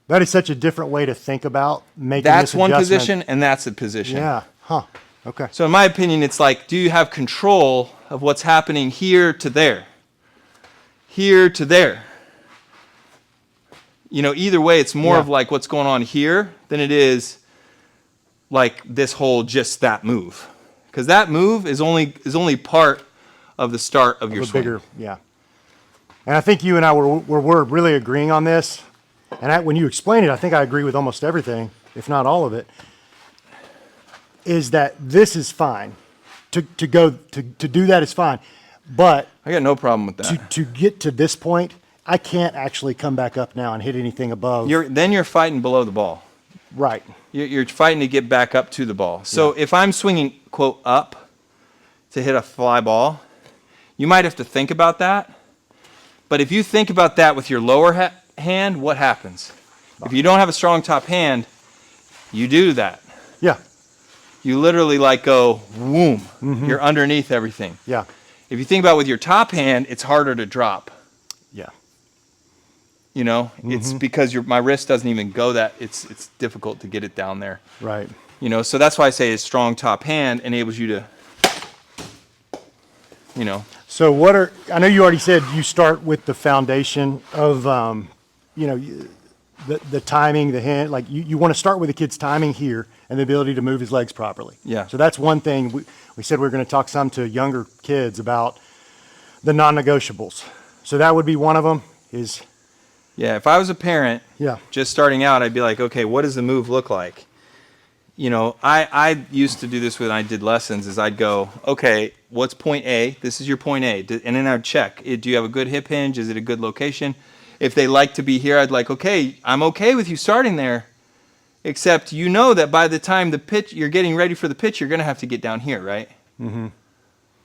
That is such a different way to think about making That's this one adjustment. position, and that's a position. Yeah. Okay. So in my opinion, it's like, do you have control of what's happening here to there? Here to there. Either way, it's more of like what's going on here than it is like this whole just that move. because that move is only part of the start of your A swing. bigger, yeah. And I think you and I were really agreeing on this. And when you explain it, I think I agree with almost everything, if not all of it, is that this is fine. To do that is fine. But I got no problem with that. to get to this point, I can't actually come back up now and hit anything above. Then you're fighting below the ball. Right. You're fighting to get back up to the ball. So if I'm swinging, quote, up to hit a fly ball, you might have to think about that. But if you think about that with your lower hand, what happens? If you don't have a strong top hand, you do that. Yeah. You literally like go, whoom. You're underneath everything. Yeah. If you think about with your top hand, it's harder to drop. Yeah. You know, it's because my wrist doesn't even go that. It's difficult to get it down there. Right. You know, so that's why I say a strong top hand enables you to, you know. So I know you already said you start with the foundation of, the timing, the hand, like you want to start with the kid's timing here and the ability to move his legs properly. Yeah. So that's one thing. We said we were going to talk some to younger kids about the non-negotiables. So that would be one of them is. Yeah, if I was a parent, Yeah. just starting out, I'd be like, okay, what does the move look like? You know, I used to do this when I did lessons is I'd go, okay, what's point A? This is your point A. And then I'd check. Do you have a good hip hinge? Is it a good location? If they like to be here, I'd like, okay, I'm okay with you starting there, except you know that by the time the pitch, you're getting ready for the pitch, you're going to have to get down here, right? Mm-hmm.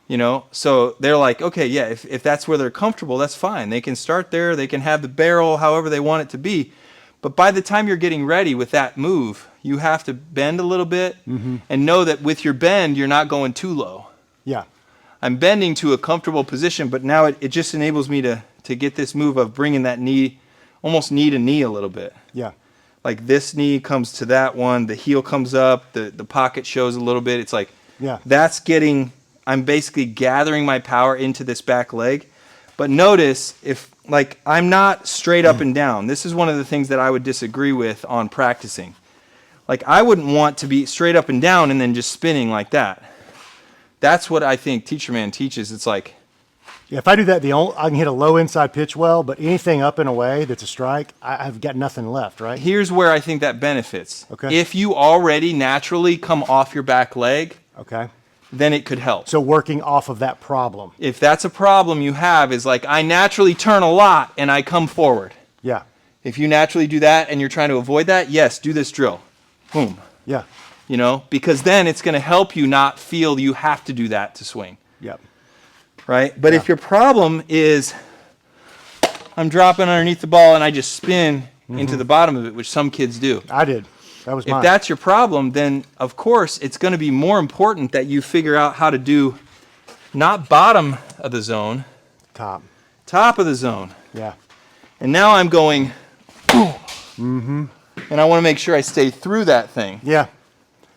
You know, so they're like, okay, yeah, if that's where they're comfortable, that's fine. They can start there. They can have the barrel however they want it to be. But by the time you're getting ready with that move, you have to bend a little bit and know that with your bend, you're not going too low. Yeah. I'm bending to a comfortable position, but now it just enables me to get this move of bringing that knee, almost knee to knee a little bit. Yeah. Like this knee comes to that one, the heel comes up, the pocket shows a little bit. It's like, Yeah. I'm basically gathering my power into this back leg. But notice I'm not straight up and down. This is one of the things that I would disagree with on practicing. Like I wouldn't want to be straight up and down and then just spinning like that. That's what I think Teacherman teaches. It's like, Yeah, if I do that, I can hit a low inside pitch well, but anything up and away that's a strike, I've got nothing left, right? here's where I think that benefits. Okay. If you already naturally come off your back leg, Okay. then it could help. So working off of that problem. If that's a problem you have is like, I naturally turn a lot and I come forward. Yeah. If you naturally do that and you're trying to avoid that, yes, do this drill. Boom. Yeah. You know, because then it's going to help you not feel you have to do that to swing. Yep. Right? But if your problem is I'm dropping underneath the ball and I just spin into the bottom of it, which some kids do. I did. That was mine. If that's your problem, then of course it's going to be more important that you figure out how to do not bottom of the zone, Top. top of the zone. Yeah. And now I'm going, and I want to make sure I stay through that thing, Yeah.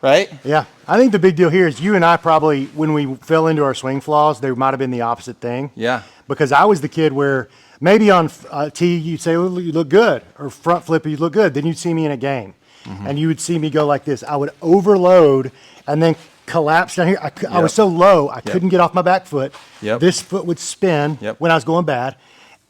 right? Yeah. I think the big deal here is you and I probably, when we fell into our swing flaws, they might have been the opposite thing. Yeah. Because I was the kid where maybe on tee you'd say, well, you look good, or front flip, you look good. Then you'd see me in a game, and you would see me go like this. I would overload and then collapse down here. I was so low, I couldn't get off my back foot. Yep. This foot would spin Yep. when I was going bad.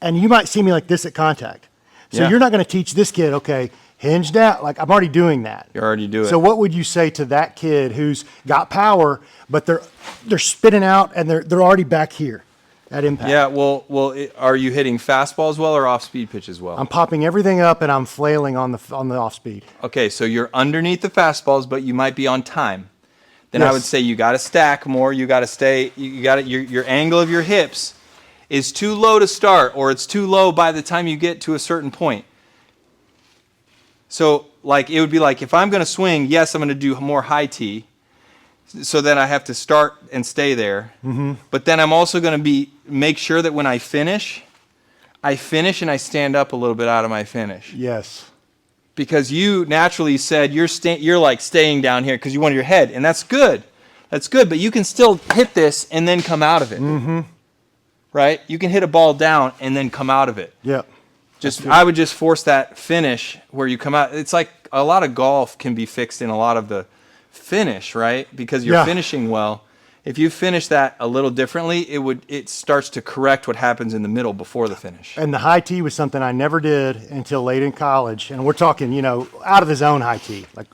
And you might see me like this at contact. So Yeah. you're not going to teach this kid, okay, hinge down. Like I'm already doing that. You already do it. So what would you say to that kid who's got power, but they're spinning out and they're already back here at impact? Yeah, well, are you hitting fastballs well or off-speed pitches well? I'm popping everything up and I'm flailing on the off speed. Okay, so you're underneath the fastballs, but you might be on time. Then I Yes. would say you got to stack more. You got to stay. You got your angle of your hips is too low to start, or it's too low by the time you get to a certain point. So, like, it would be like if I'm going to swing, yes, I'm going to do more high tee, so then I have to start and stay there. But then I'm also going to make sure that when I finish and I stand up a little bit out of my finish. Yes. Because you naturally said you're like staying down here because you want your head, and that's good. That's good, but you can still hit this and then come out of it. Right? You can hit a ball down and then come out of it. Yep. I would just force that finish where you come out. It's like a lot of golf can be fixed in a lot of the finish, right? Because you're Yeah. finishing well. If you finish that a little differently, it starts to correct what happens in the middle before the finish. And the high tee was something I never did until late in college. And we're talking, out of the zone high tee, like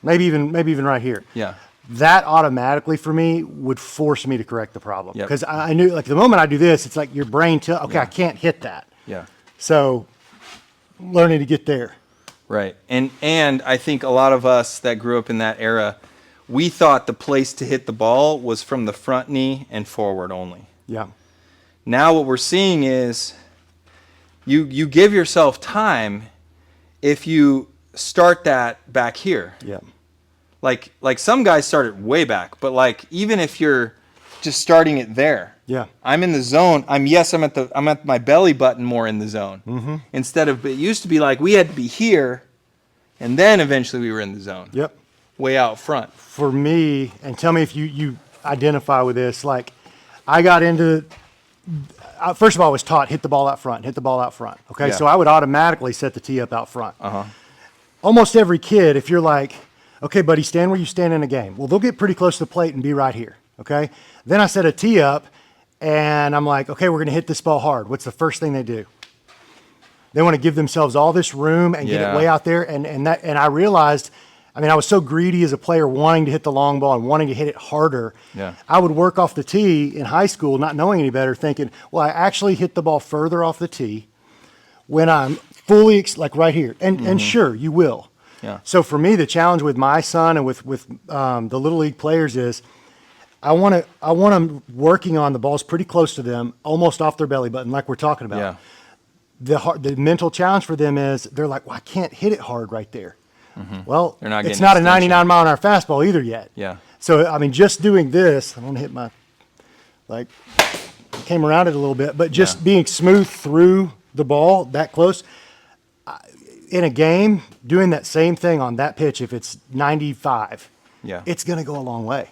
maybe even right here. Yeah. That automatically for me would force me to correct the problem. Yep. Because I knew, like, the moment I do this, it's like your brain I can't hit that. Yeah. So learning to get there. Right. And I think a lot of us that grew up in that era, we thought the place to hit the ball was from the front knee and forward only. Yeah. Now what we're seeing is you give yourself time if you start that back here. Yeah. Like some guys start it way back, but like even if you're just starting it there. Yeah. I'm in the zone. I'm at my belly button more in the zone. Mm-hmm. Instead of, it used to be like we had to be here and then eventually we were in the zone. Yep. Way out front. For me, and tell me if you identify with this, like I got into, first of all, I was taught hit the ball out front. Okay, Yeah. so I would automatically set the tee up out front. Uh-huh. Almost every kid, if you're like, okay, buddy, stand where you stand in a game. Well, they'll get pretty close to the plate and be right here, okay? Then I set a tee up, and I'm like, okay, we're going to hit this ball hard. What's the first thing they do? They want to give themselves all this room and get it way out there, and I realized, I was so greedy as a player wanting to hit the long ball and wanting to hit it harder. Yeah. I would work off the tee in high school, not knowing any better, thinking, well, I actually hit the ball further off the tee when I'm fully, like right here. And sure, you will. Yeah. So for me, the challenge with my son and with the Little League players is I want them working on the balls pretty close to them, almost off their belly button, like we're talking about. Yeah. The mental challenge for them is they're like, well, I can't hit it hard right there. Mm-hmm. Well, They're not it's getting not a extension. 99 mile an hour fastball either yet. Yeah. So, just doing this, I'm going to hit came around it a little bit, but just being smooth through the ball that close. In a game, doing that same thing on that pitch, if it's 95, it's going to go a long way.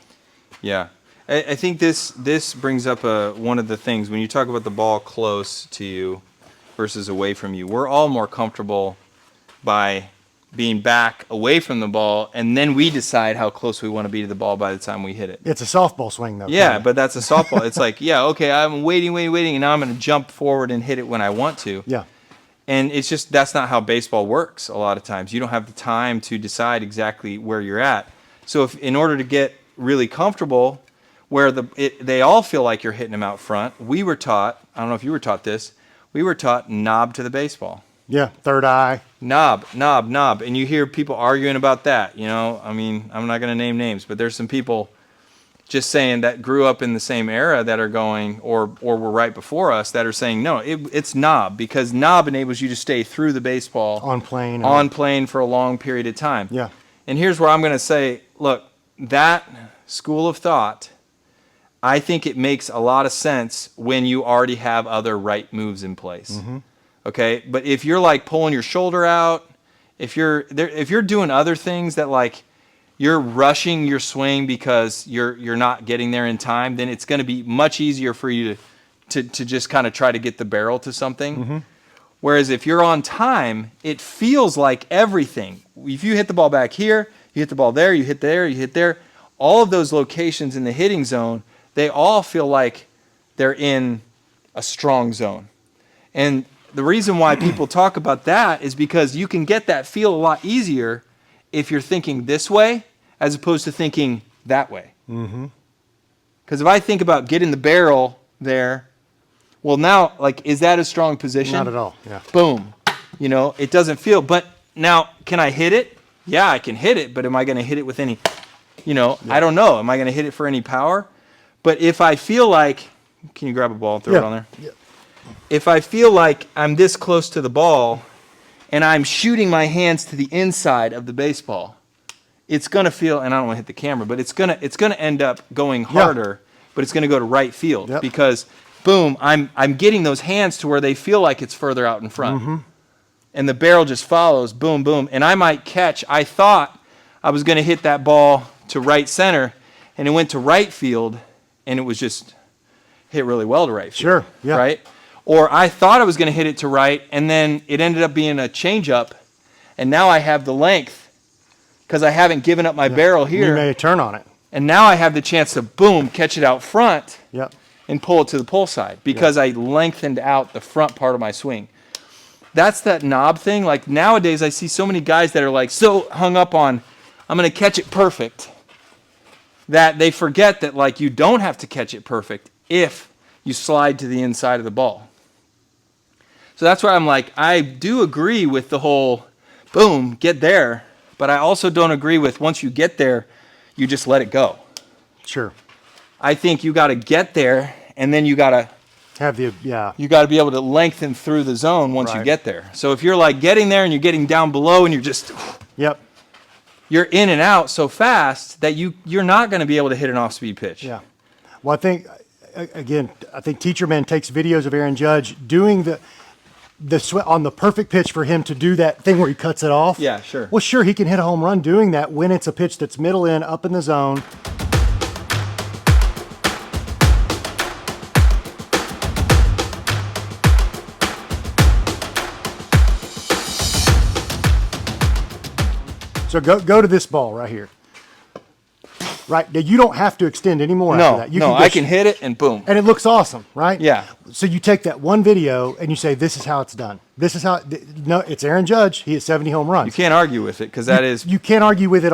Yeah. I think this brings up one of the things, when you talk about the ball close to you versus away from you, we're all more comfortable by being back away from the ball, and then we decide how close we want to be to the ball by the time we hit it. It's a softball swing, though. Yeah, but that's a softball. It's like, okay, I'm waiting, and now I'm going to jump forward and hit it when I want to. Yeah. And it's just, that's not how baseball works a lot of times. You don't have the time to decide exactly where you're at. So in order to get really comfortable, where they all feel like you're hitting them out front, we were taught, I don't know if you were taught this, we were taught knob to the baseball. Yeah, third eye. Knob. And you hear people arguing about that, I'm not going to name names, but there's some people just saying that grew up in the same era that are going, or were right before us, that are saying, no, it's knob, because knob enables you to stay through the baseball. On plane for a long period of time. Yeah. And here's where I'm going to say, look, that school of thought, I think it makes a lot of sense when you already have other right moves in place. Mm-hmm. Okay, but if you're like pulling your shoulder out, if you're doing other things that like you're rushing your swing because you're not getting there in time, then it's going to be much easier for you to just kind of try to get the barrel to something. Mm-hmm. Whereas if you're on time, it feels like everything. If you hit the ball back here, you hit the ball there, you hit there, you hit there, all of those locations in the hitting zone, they all feel like they're in a strong zone. And the reason why people talk about that is because you can get that feel a lot easier if you're thinking this way as opposed to thinking that way. Mm-hmm. Because if I think about getting the barrel there, well, now, like, is that a strong position? Not at all, yeah. Boom. It doesn't feel, but now, can I hit it? Yeah, I can hit it, but am I going to hit it with any, I don't know. Am I going to hit it for any power? But if I feel like, can you grab a ball and throw it on there? Yeah. If I feel like I'm this close to the ball and I'm shooting my hands to the inside of the baseball, it's going to feel, and I don't want to hit the camera, but it's going to end up going harder, but it's going to go to right field because, boom, I'm getting those hands to where they feel like it's further out in front. Mm-hmm. And the barrel just follows, boom, boom. And I might catch, I thought I was going to hit that ball to right center, and it went to right field, and it was just hit really well to right field. Sure, yeah. Right? Or I thought I was going to hit it to right, and then it ended up being a changeup, and now I have the length because I haven't given up my barrel here. You may turn on it. And now I have the chance to, boom, catch it out front Yep. and pull it to the pull side because I lengthened out the front part of my swing. That's that knob thing. Like nowadays I see so many guys that are like so hung up on, I'm going to catch it perfect, that they forget that like you don't have to catch it perfect if you slide to the inside of the ball. So that's why I'm like, I do agree with the whole, boom, get there. But I also don't agree with once you get there, you just let it go. Sure. I think you got to get there, and then you got to you got to be able to lengthen through the zone once you get there. So if you're like getting there and you're getting down below and you're just you're in and out so fast that you're not going to be able to hit an off-speed pitch. Yeah. Well, I think Teacherman takes videos of Aaron Judge doing on the perfect pitch for him to do that thing where he cuts it off. Yeah, sure. Well, sure, he can hit a home run doing that when it's a pitch that's middle in, up in the zone. So go to this ball right here. Right, now you don't have to extend anymore after that. You I can hit it and boom. And it looks awesome, right? Yeah. So you take that one video and you say, this is how it's done. This is how, no, it's Aaron Judge. He hit 70 home runs. You can't argue with it because that is. You can't argue with it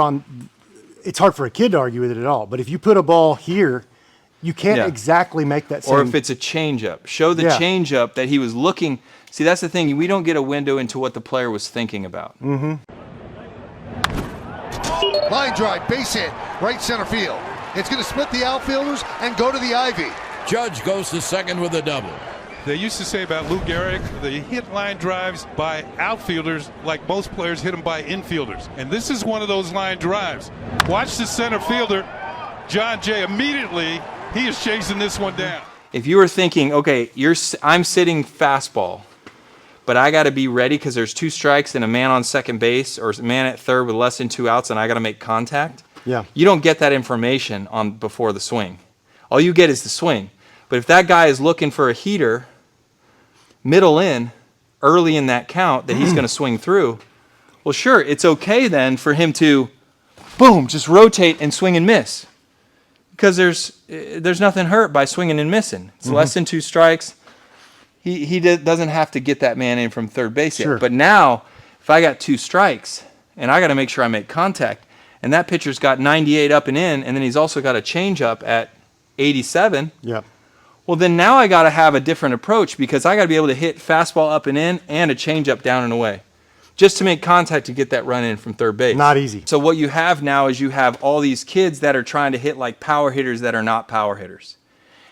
it's hard for a kid to argue with it at all. But if you put a ball here, you can't exactly make that same. Or if it's a changeup, show the changeup that he was looking. See, that's the thing. We don't get a window into what the player was thinking about. Mm-hmm. Line drive, base hit, right center field. It's going to split the outfielders and go to the ivy. Judge goes to second with a double. They used to say about Lou Gehrig, they hit line drives by outfielders like most players hit them by infielders. And this is one of those line drives. Watch the center fielder, John Jay, immediately he is chasing this one down. If you were thinking, okay, I'm sitting fastball, but I got to be ready because there's 2 strikes and a man on second base or a man at third with less than 2 outs and I got to make contact. Yeah. You don't get that information before the swing. All you get is the swing. But if that guy is looking for a heater, middle in, early in that count that he's going to swing through, well, sure, it's okay then for him to, boom, just rotate and swing and miss. Because there's nothing hurt by swinging and missing. It's less than 2 strikes. He doesn't have to get that man in from third base yet. But now, if I got 2 strikes and I got to make sure I make contact, and that pitcher's got 98 up and in, and then he's also got a changeup at 87. Yep. Well, then now I got to have a different approach because I got to be able to hit fastball up and in and a changeup down and away, just to make contact to get that run in from third base. Not easy. So what you have now is you have all these kids that are trying to hit like power hitters that are not power hitters.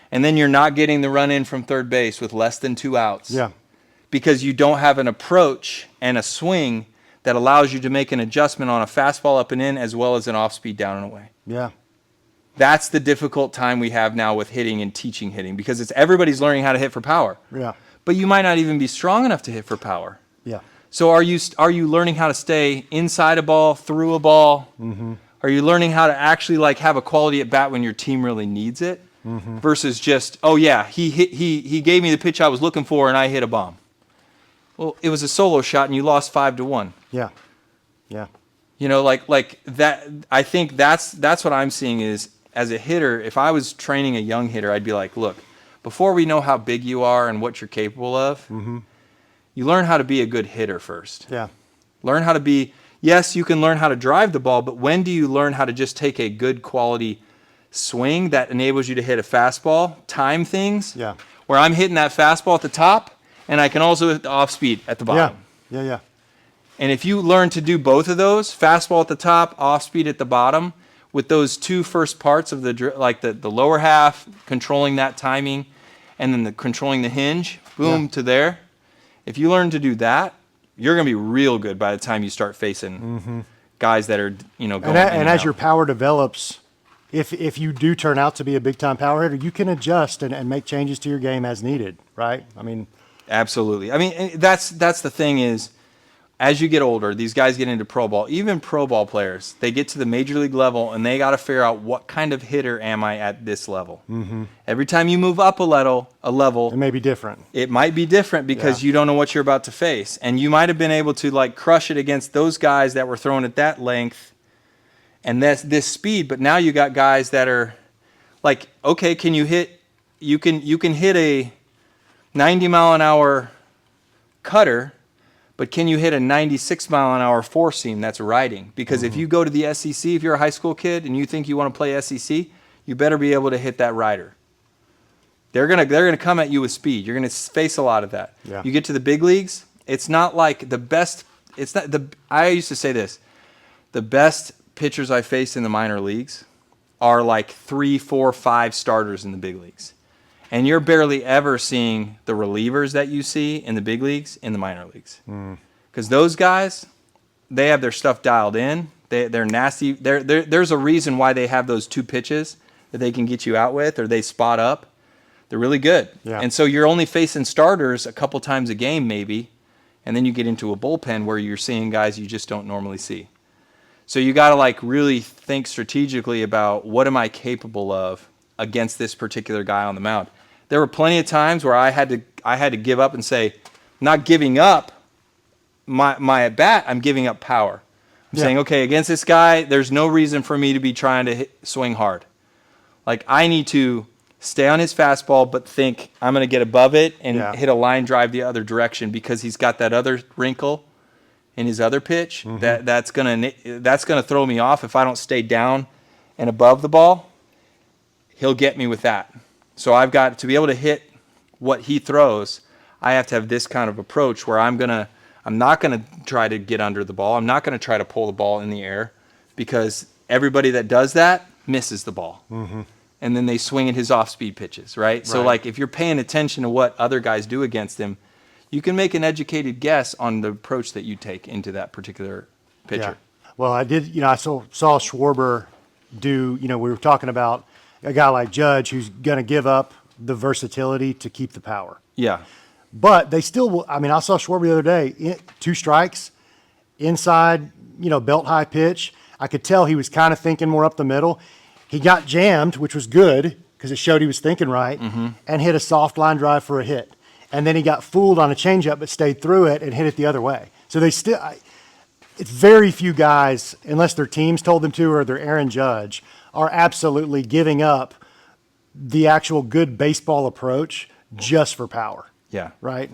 And then you're not getting the run in from third base with less than 2 outs. Yeah. Because you don't have an approach and a swing that allows you to make an adjustment on a fastball up and in as well as an off-speed down and away. Yeah. That's the difficult time we have now with hitting and teaching hitting because everybody's learning how to hit for power. Yeah. But you might not even be strong enough to hit for power. Yeah. So are you learning how to stay inside a ball, through a ball? Mm-hmm. Are you learning how to actually like have a quality at bat when your team really needs it? Mm-hmm. Versus just, oh yeah, he gave me the pitch I was looking for and I hit a bomb. Well, it was a solo shot and you lost 5-1. Yeah. Yeah. You know, like that. I think that's what I'm seeing is as a hitter. If I was training a young hitter, I'd be like, look, before we know how big you are and what you're capable of, you learn how to be a good hitter first. Yeah. Learn how to be. Yes, you can learn how to drive the ball, but when do you learn how to just take a good quality swing that enables you to hit a fastball, time things? Yeah. Where I'm hitting that fastball at the top, and I can also hit the off speed at the bottom. Yeah. Yeah. And if you learn to do both of those, fastball at the top, off speed at the bottom, with those 2 first parts of the lower half, controlling that timing, and then controlling the hinge, boom, to there. If you learn to do that, you're going to be real good by the time you start facing guys that are, going and as your power develops, if you do turn out to be a big-time power hitter, you can adjust and make changes to your game as needed, right? I mean, absolutely. I mean, that's the thing is, as you get older, these guys get into pro ball. Even pro ball players, they get to the major league level, and they got to figure out what kind of hitter am I at this level. Mm-hmm. Every time you move up a level, it may be different. It might be different because you don't know what you're about to face, and you might have been able to like crush it against those guys that were thrown at that length, And that's this speed, but now you got guys that are like, okay, you can hit a 90 mile an hour cutter, but can you hit a 96 mile an hour four seam that's riding? Because if you go to the SEC, if you're a high school kid and you think you want to play SEC, you better be able to hit that rider. They're gonna come at you with speed. You're gonna face a lot of that. Yeah. You get to the big leagues, it's not like the best. It's not the. I used to say this: the best pitchers I faced in the minor leagues are like 3, 4, 5 starters in the big leagues, and you're barely ever seeing the relievers that you see in the big leagues in the minor leagues, because those guys, they have their stuff dialed in. They're nasty. There's a reason why they have those 2 pitches that they can get you out with, or they spot up. They're really good. Yeah. And so you're only facing starters a couple times a game maybe, and then you get into a bullpen where you're seeing guys you just don't normally see. So you got to like really think strategically about what am I capable of against this particular guy on the mound. There were plenty of times where I had to give up and say, I'm not giving up my at bat, I'm giving up power. I'm saying, okay, against this guy, there's no reason for me to be trying to swing hard. Like I need to stay on his fastball, but think I'm going to get above it and hit a line drive the other direction because he's got that other wrinkle in his other pitch that's going to throw me off if I don't stay down and above the ball. He'll get me with that. So I've got to be able to hit what he throws. I have to have this kind of approach where I'm not going to try to get under the ball. I'm not going to try to pull the ball in the air because everybody that does that misses the ball. And then they swing at his off-speed pitches, right? So, like, if you're paying attention to what other guys do against him, you can make an educated guess on the approach that you take into that particular pitcher. Yeah. Well, I did, I saw Schwarber do, we were talking about a guy like Judge who's going to give up the versatility to keep the power. Yeah. But they still will. I mean, I saw Schwarber the other day, 2 strikes, inside, belt-high pitch. I could tell he was kind of thinking more up the middle. He got jammed, which was good because it showed he was thinking right, and hit a soft line drive for a hit. And then he got fooled on a changeup but stayed through it and hit it the other way. So it's very few guys, unless their teams told them to or they're Aaron Judge, are absolutely giving up the actual good baseball approach just for power. Yeah. Right?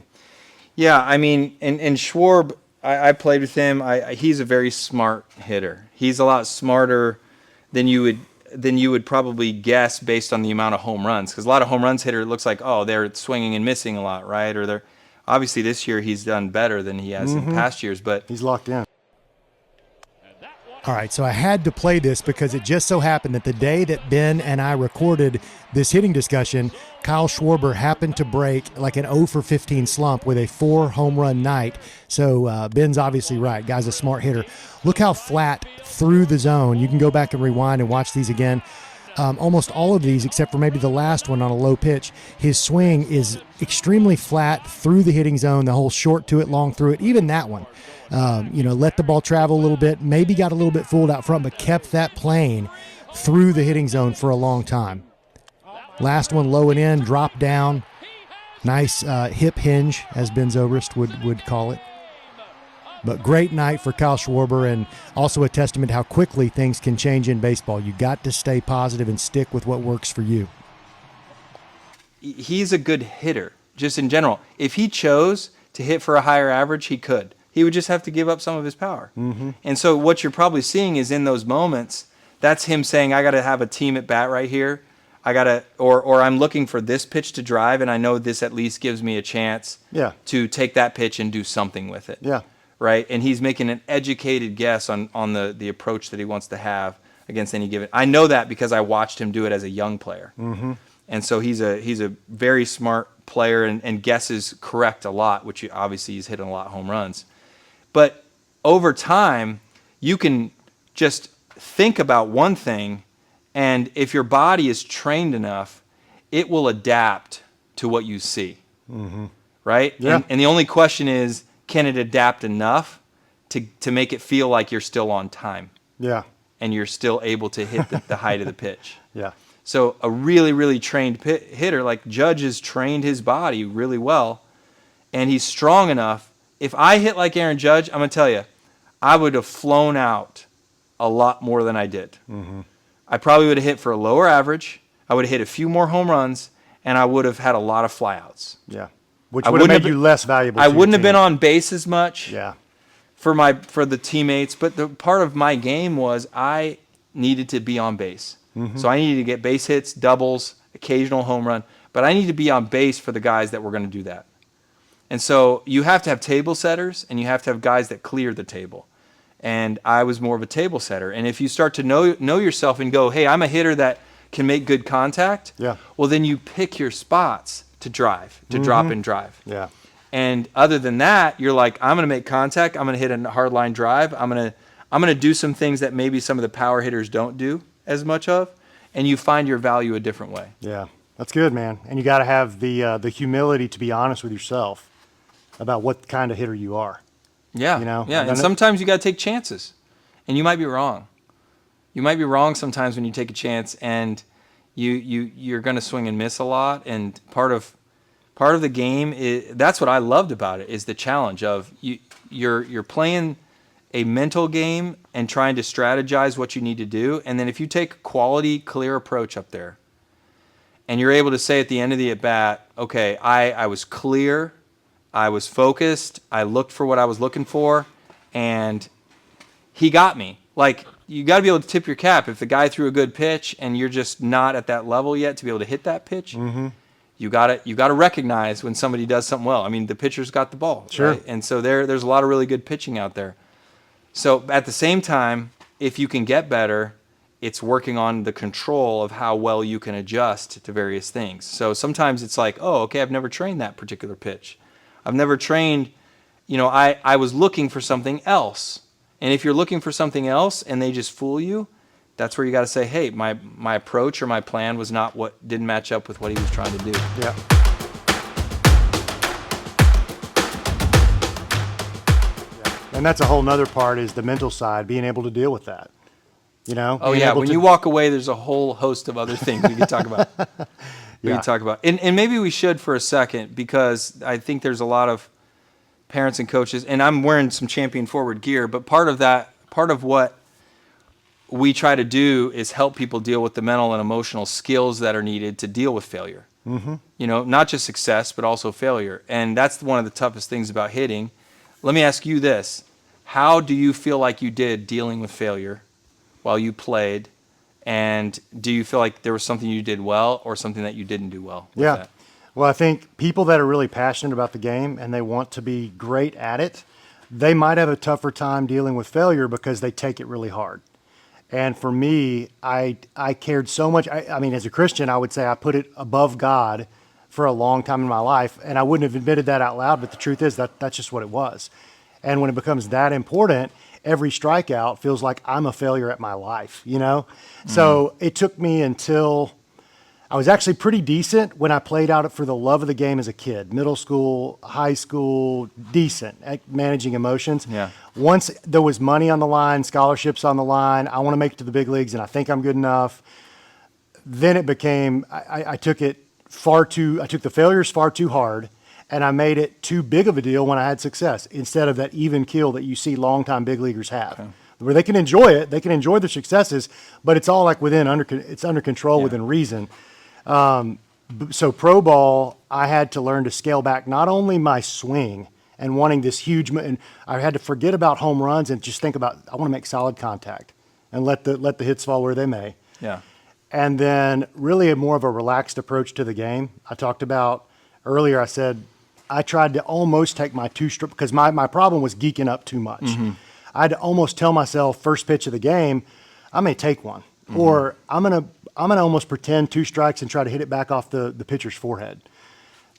Yeah, I mean, and Schwarb, I played with him. He's a very smart hitter. He's a lot smarter than you would probably guess based on the amount of home runs. Because a lot of home runs hitter, it looks like, they're swinging and missing a lot, right? Or they're obviously this year he's done better than he has in past years, but he's locked in. All right, so I had to play this because it just so happened that the day that Ben and I recorded this hitting discussion, Kyle Schwarber happened to break like an 0 for 15 slump with a 4 home run night. So Ben's obviously right. Guy's a smart hitter. Look how flat through the zone. You can go back and rewind and watch these again. Almost all of these, except for maybe the last one on a low pitch, his swing is extremely flat through the hitting zone, the whole short to it, long through it, even that one. Let the ball travel a little bit, maybe got a little bit fooled out front, but kept that plane through the hitting zone for a long time. Last one low and in, drop down. Nice hip hinge, as Ben Zobrist would call it. But great night for Kyle Schwarber, and also a testament to how quickly things can change in baseball. You got to stay positive and stick with what works for you. He's a good hitter, just in general. If he chose to hit for a higher average, he could. He would just have to give up some of his power. And so what you're probably seeing is in those moments, that's him saying, I got to have a team at bat right here. Or I'm looking for this pitch to drive, and I know this at least gives me a chance to take that pitch and do something with it. Yeah. Right? And he's making an educated guess on the approach that he wants to have against any given. I know that because I watched him do it as a young player. And so he's a very smart player and guesses correct a lot, which obviously he's hitting a lot of home runs. But over time, you can just think about one thing, and if your body is trained enough, it will adapt to what you see. Right? Yeah. And the only question is, can it adapt enough to make it feel like you're still on time? Yeah. And you're still able to hit the height of the pitch. Yeah. So a really, really trained hitter, like Judge has trained his body really well, and he's strong enough. If I hit like Aaron Judge, I'm going to tell you, I would have flown out a lot more than I did. I probably would have hit for a lower average. I would have hit a few more home runs, and I would have had a lot of flyouts. Yeah. Which would have made you less valuable. I wouldn't have been on base as much. Yeah. For the teammates, but the part of my game was I needed to be on base. So I needed to get base hits, doubles, occasional home run, but I need to be on base for the guys that were going to do that. And so you have to have table setters, and you have to have guys that clear the table. And I was more of a table setter. And if you start to know yourself and go, hey, I'm a hitter that can make good contact, well, then you pick your spots to drive, to drop and drive. Yeah. And other than that, you're like, I'm going to make contact. I'm going to hit a hard line drive. I'm going to do some things that maybe some of the power hitters don't do as much of, and you find your value a different way. Yeah, that's good, man. And you got to have the humility to be honest with yourself about what kind of hitter you are. Yeah, you know. Yeah, and sometimes you got to take chances, and you might be wrong. You might be wrong sometimes when you take a chance, and you're going to swing and miss a lot. And part of the game that's what I loved about it, is the challenge of you're playing a mental game and trying to strategize what you need to do. And then if you take a quality, clear approach up there, and you're able to say at the end of the at-bat, okay, I was clear, I was focused, I looked for what I was looking for, and he got me. Like, you got to be able to tip your cap. If the guy threw a good pitch and you're just not at that level yet to be able to hit that pitch, you got to recognize when somebody does something well. I mean, the pitcher's got the ball, sure, right? And so there's a lot of really good pitching out there. So at the same time, if you can get better, it's working on the control of how well you can adjust to various things. So sometimes it's like, oh, okay, I've never trained that particular pitch. I've never trained, I was looking for something else. And if you're looking for something else and they just fool you, that's where you got to say, hey, my approach or my plan was not didn't match up with what he was trying to do. Yeah. And that's a whole nother part, is the mental side, being able to deal with that. Oh yeah, when you walk away, there's a whole host of other things we can talk about. And maybe we should for a second, because I think there's a lot of parents and coaches, and I'm wearing some Champion Forward gear, but part of what we try to do is help people deal with the mental and emotional skills that are needed to deal with failure. Not just success, but also failure. And that's one of the toughest things about hitting. Let me ask you this. How do you feel like you did dealing with failure while you played? And do you feel like there was something you did well or something that you didn't do well with that? Well, I think people that are really passionate about the game and they want to be great at it, they might have a tougher time dealing with failure because they take it really hard. And for me, I cared so much. I mean, as a Christian, I would say I put it above God for a long time in my life, and I wouldn't have admitted that out loud, but the truth is that's just what it was. And when it becomes that important, every strikeout feels like I'm a failure at my life, So it took me until I was actually pretty decent when I played out for the love of the game as a kid, middle school, high school, decent at managing emotions. Yeah. Once there was money on the line, scholarships on the line, I want to make it to the big leagues and I think I'm good enough. Then it became, I took the failures far too hard, and I made it too big of a deal when I had success, instead of that even keel that you see longtime big leaguers have, where they can enjoy it, they can enjoy their successes, but it's all like it's under control within reason. So pro ball, I had to learn to scale back not only my swing and wanting this huge, and I had to forget about home runs and just think about, I want to make solid contact and let the hits fall where they may. Yeah. And then really more of a relaxed approach to the game. I talked about earlier, I said, I tried to almost take my because my problem was geeking up too much. I had to almost tell myself first pitch of the game, I may take one, or I'm gonna almost pretend 2 strikes and try to hit it back off the pitcher's forehead,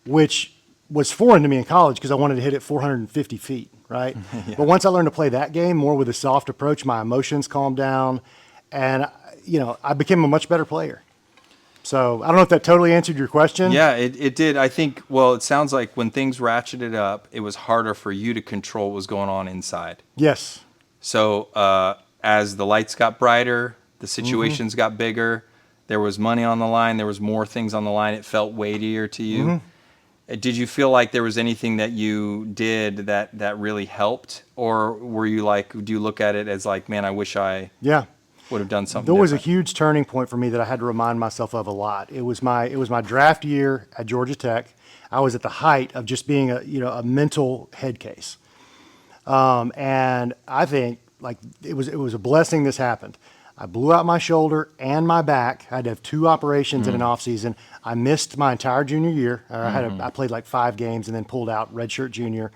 which was foreign to me in college because I wanted to hit it 450 feet, right? But once I learned to play that game more with a soft approach, my emotions calmed down, and I became a much better player. So I don't know if that totally answered your question. Yeah, it did. I think, it sounds like when things ratcheted up, it was harder for you to control what was going on inside. Yes. So as the lights got brighter, the situations got bigger, there was money on the line, there was more things on the line, it felt weightier to you. Did you feel like there was anything that you did that really helped, or were you like, do you look at it as like, man, I wish I Yeah. would have done something There was a different? huge turning point for me that I had to remind myself of a lot. It was my draft year at Georgia Tech. I was at the height of just being a mental head case. And I think like it was a blessing this happened. I blew out my shoulder and my back. I had to have 2 operations in an off season. I missed my entire junior year. I played like 5 games and then pulled out redshirt junior.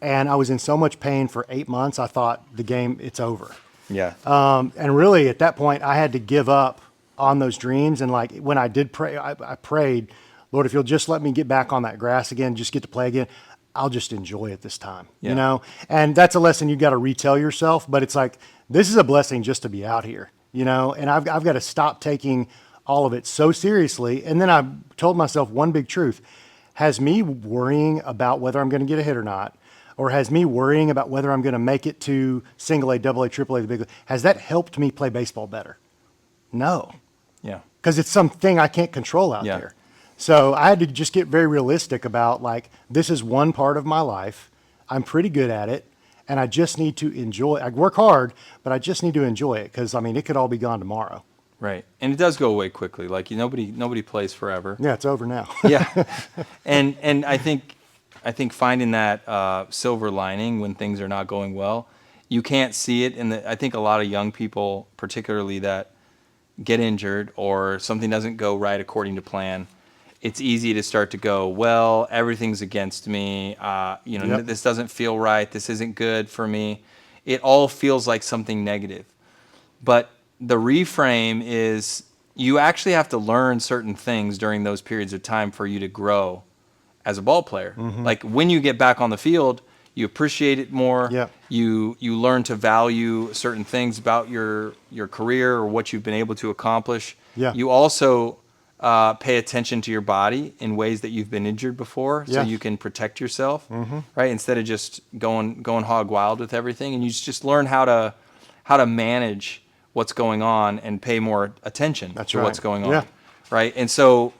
And I was in so much pain for 8 months. I thought it's over. Yeah. And really at that point I had to give up on those dreams. And like when I did pray, I prayed, Lord, if you'll just let me get back on that grass again, just get to play again, I'll just enjoy it this time, Yeah. And that's a lesson you got to retell yourself, but it's like, this is a blessing just to be out here, and I've got to stop taking all of it so seriously. And then I told myself one big truth: has me worrying about whether I'm going to get a hit or not, or has me worrying about whether I'm going to make it to single A, double A, triple A, the big league, has that helped me play baseball better? No, Yeah. because it's something I can't control out Yeah. there. So I had to just get very realistic about like, this is one part of my life. I'm pretty good at it. And I just need to enjoy it. I work hard, but I just need to enjoy it because, it could all be gone tomorrow. Right. And it does go away quickly. Like nobody plays forever. Yeah, it's over now. Yeah. And I think finding that silver lining when things are not going well, you can't see it I think a lot of young people, particularly that get injured or something doesn't go right according to plan, it's easy to start to go, well, everything's against me. Yep. This doesn't feel right. This isn't good for me. It all feels like something negative. But the reframe is you actually have to learn certain things during those periods of time for you to grow as a ball player. Mm-hmm. Like when you get back on the field, you appreciate it more. Yep. You learn to value certain things about your career or what you've been able to accomplish. Yeah. You also pay attention to your body in ways that you've been injured before, so Yeah. you can protect yourself, right? Instead of just going hog wild with everything, and you just learn how to manage what's going on and pay more attention to what's right. going on, Yeah. right? And so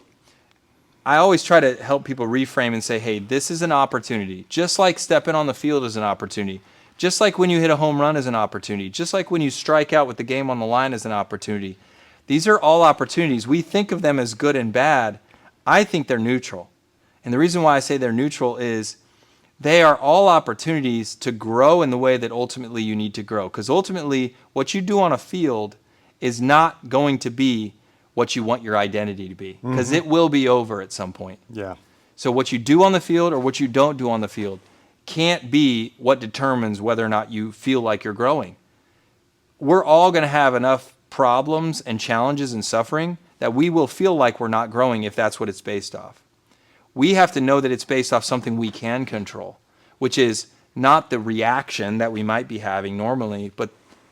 I always try to help people reframe and say, hey, this is an opportunity. Just like stepping on the field is an opportunity. Just like when you hit a home run is an opportunity. Just like when you strike out with the game on the line is an opportunity. These are all opportunities. We think of them as good and bad. I think they're neutral. And the reason why I say they're neutral is they are all opportunities to grow in the way that ultimately you need to grow. Because ultimately, what you do on a field is not going to be what you want your identity to be. Because it will be over at some point. Yeah. So what you do on the field or what you don't do on the field can't be what determines whether or not you feel like you're growing. We're all going to have enough problems and challenges and suffering that we will feel like we're not growing if that's what it's based off. We have to know that it's based off something we can control, which is not the reaction that we might be having normally, but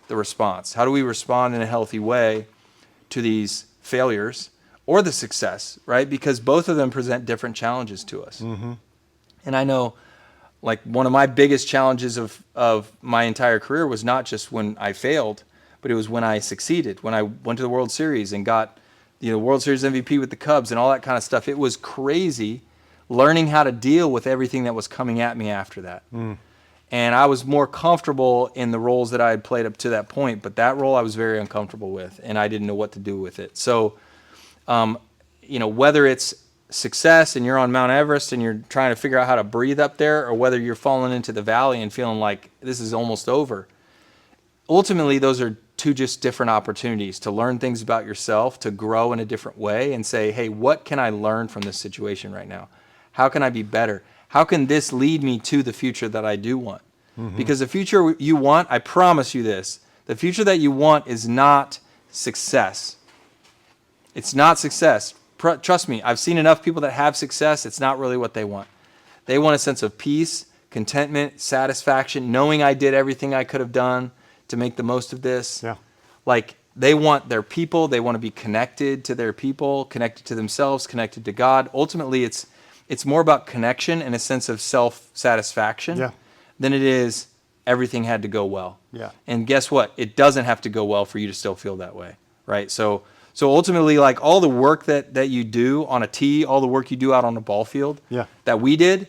the response. How do we respond in a healthy way to these failures or the success, right? Because both of them present different challenges to us. And I know, like, one of my biggest challenges of my entire career was not just when I failed, but it was when I succeeded, when I went to the World Series and got World Series MVP with the Cubs and all that kind of stuff. It was crazy learning how to deal with everything that was coming at me after that. And I was more comfortable in the roles that I had played up to that point, but that role I was very uncomfortable with, and I didn't know what to do with it. So, whether it's success and you're on Mount Everest and you're trying to figure out how to breathe up there, or whether you're falling into the valley and feeling like this is almost over, ultimately those are two just different opportunities to learn things about yourself, to grow in a different way and say, hey, what can I learn from this situation right now? How can I be better? How can this lead me to the future that I do want? Because the future you want, I promise you this, the future that you want is not success. It's not success. Trust me, I've seen enough people that have success. It's not really what they want. They want a sense of peace, contentment, satisfaction, knowing I did everything I could have done to make the most of this. Yeah. Like, they want their people. They want to be connected to their people, connected to themselves, connected to God. Ultimately, it's more about connection and a sense of self-satisfaction than it is everything had to go well. Yeah. And guess what? It doesn't have to go well for you to still feel that way, right? So So ultimately, like all the work that you do on a tee, all the work you do out on the ball field that we did,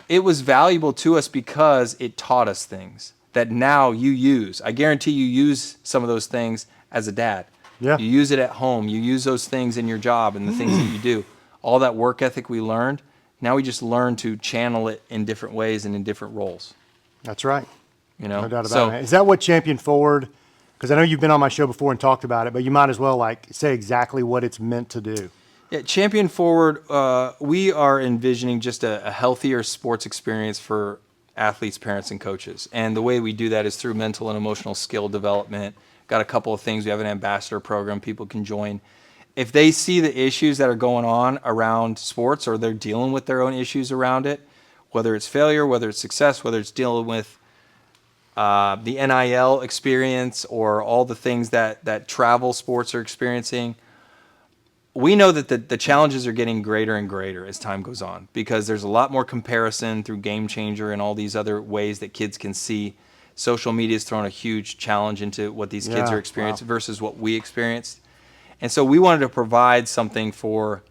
it was valuable to us because it taught us things that now you use. I guarantee you use some of those things as a dad. Yeah. You use it at home. You use those things in your job and the things that you do. All that work ethic we learned, now we just learn to channel it in different ways and in different roles. That's right. You know? No doubt about it. Is that what Champion Forward, because I know you've been on my show before and talked about it, but you might as well like say exactly what it's meant to do. Yeah, Champion Forward, we are envisioning just a healthier sports experience for athletes, parents, and coaches. And the way we do that is through mental and emotional skill development. Got a couple of things. We have an ambassador program people can join. If they see the issues that are going on around sports or they're dealing with their own issues around it, whether it's failure, whether it's success, whether it's dealing with the NIL experience or all the things that travel sports are experiencing, we know that the challenges are getting greater and greater as time goes on because there's a lot more comparison through Game Changer and all these other ways that kids can see. Social media has thrown a huge challenge into what these kids are experiencing versus what we experienced. And so we wanted to provide something for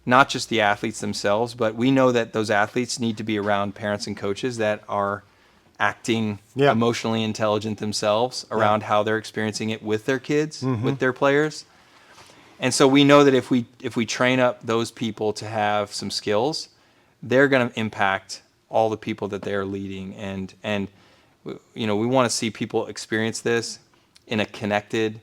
not just the athletes themselves, but we know that those athletes need to be around parents and coaches that are acting emotionally intelligent themselves around how they're experiencing it with their kids, with their players. And so we know that if we train up those people to have some skills, they're going to impact all the people that they're leading. And you know, we want to see people experience this in a connected,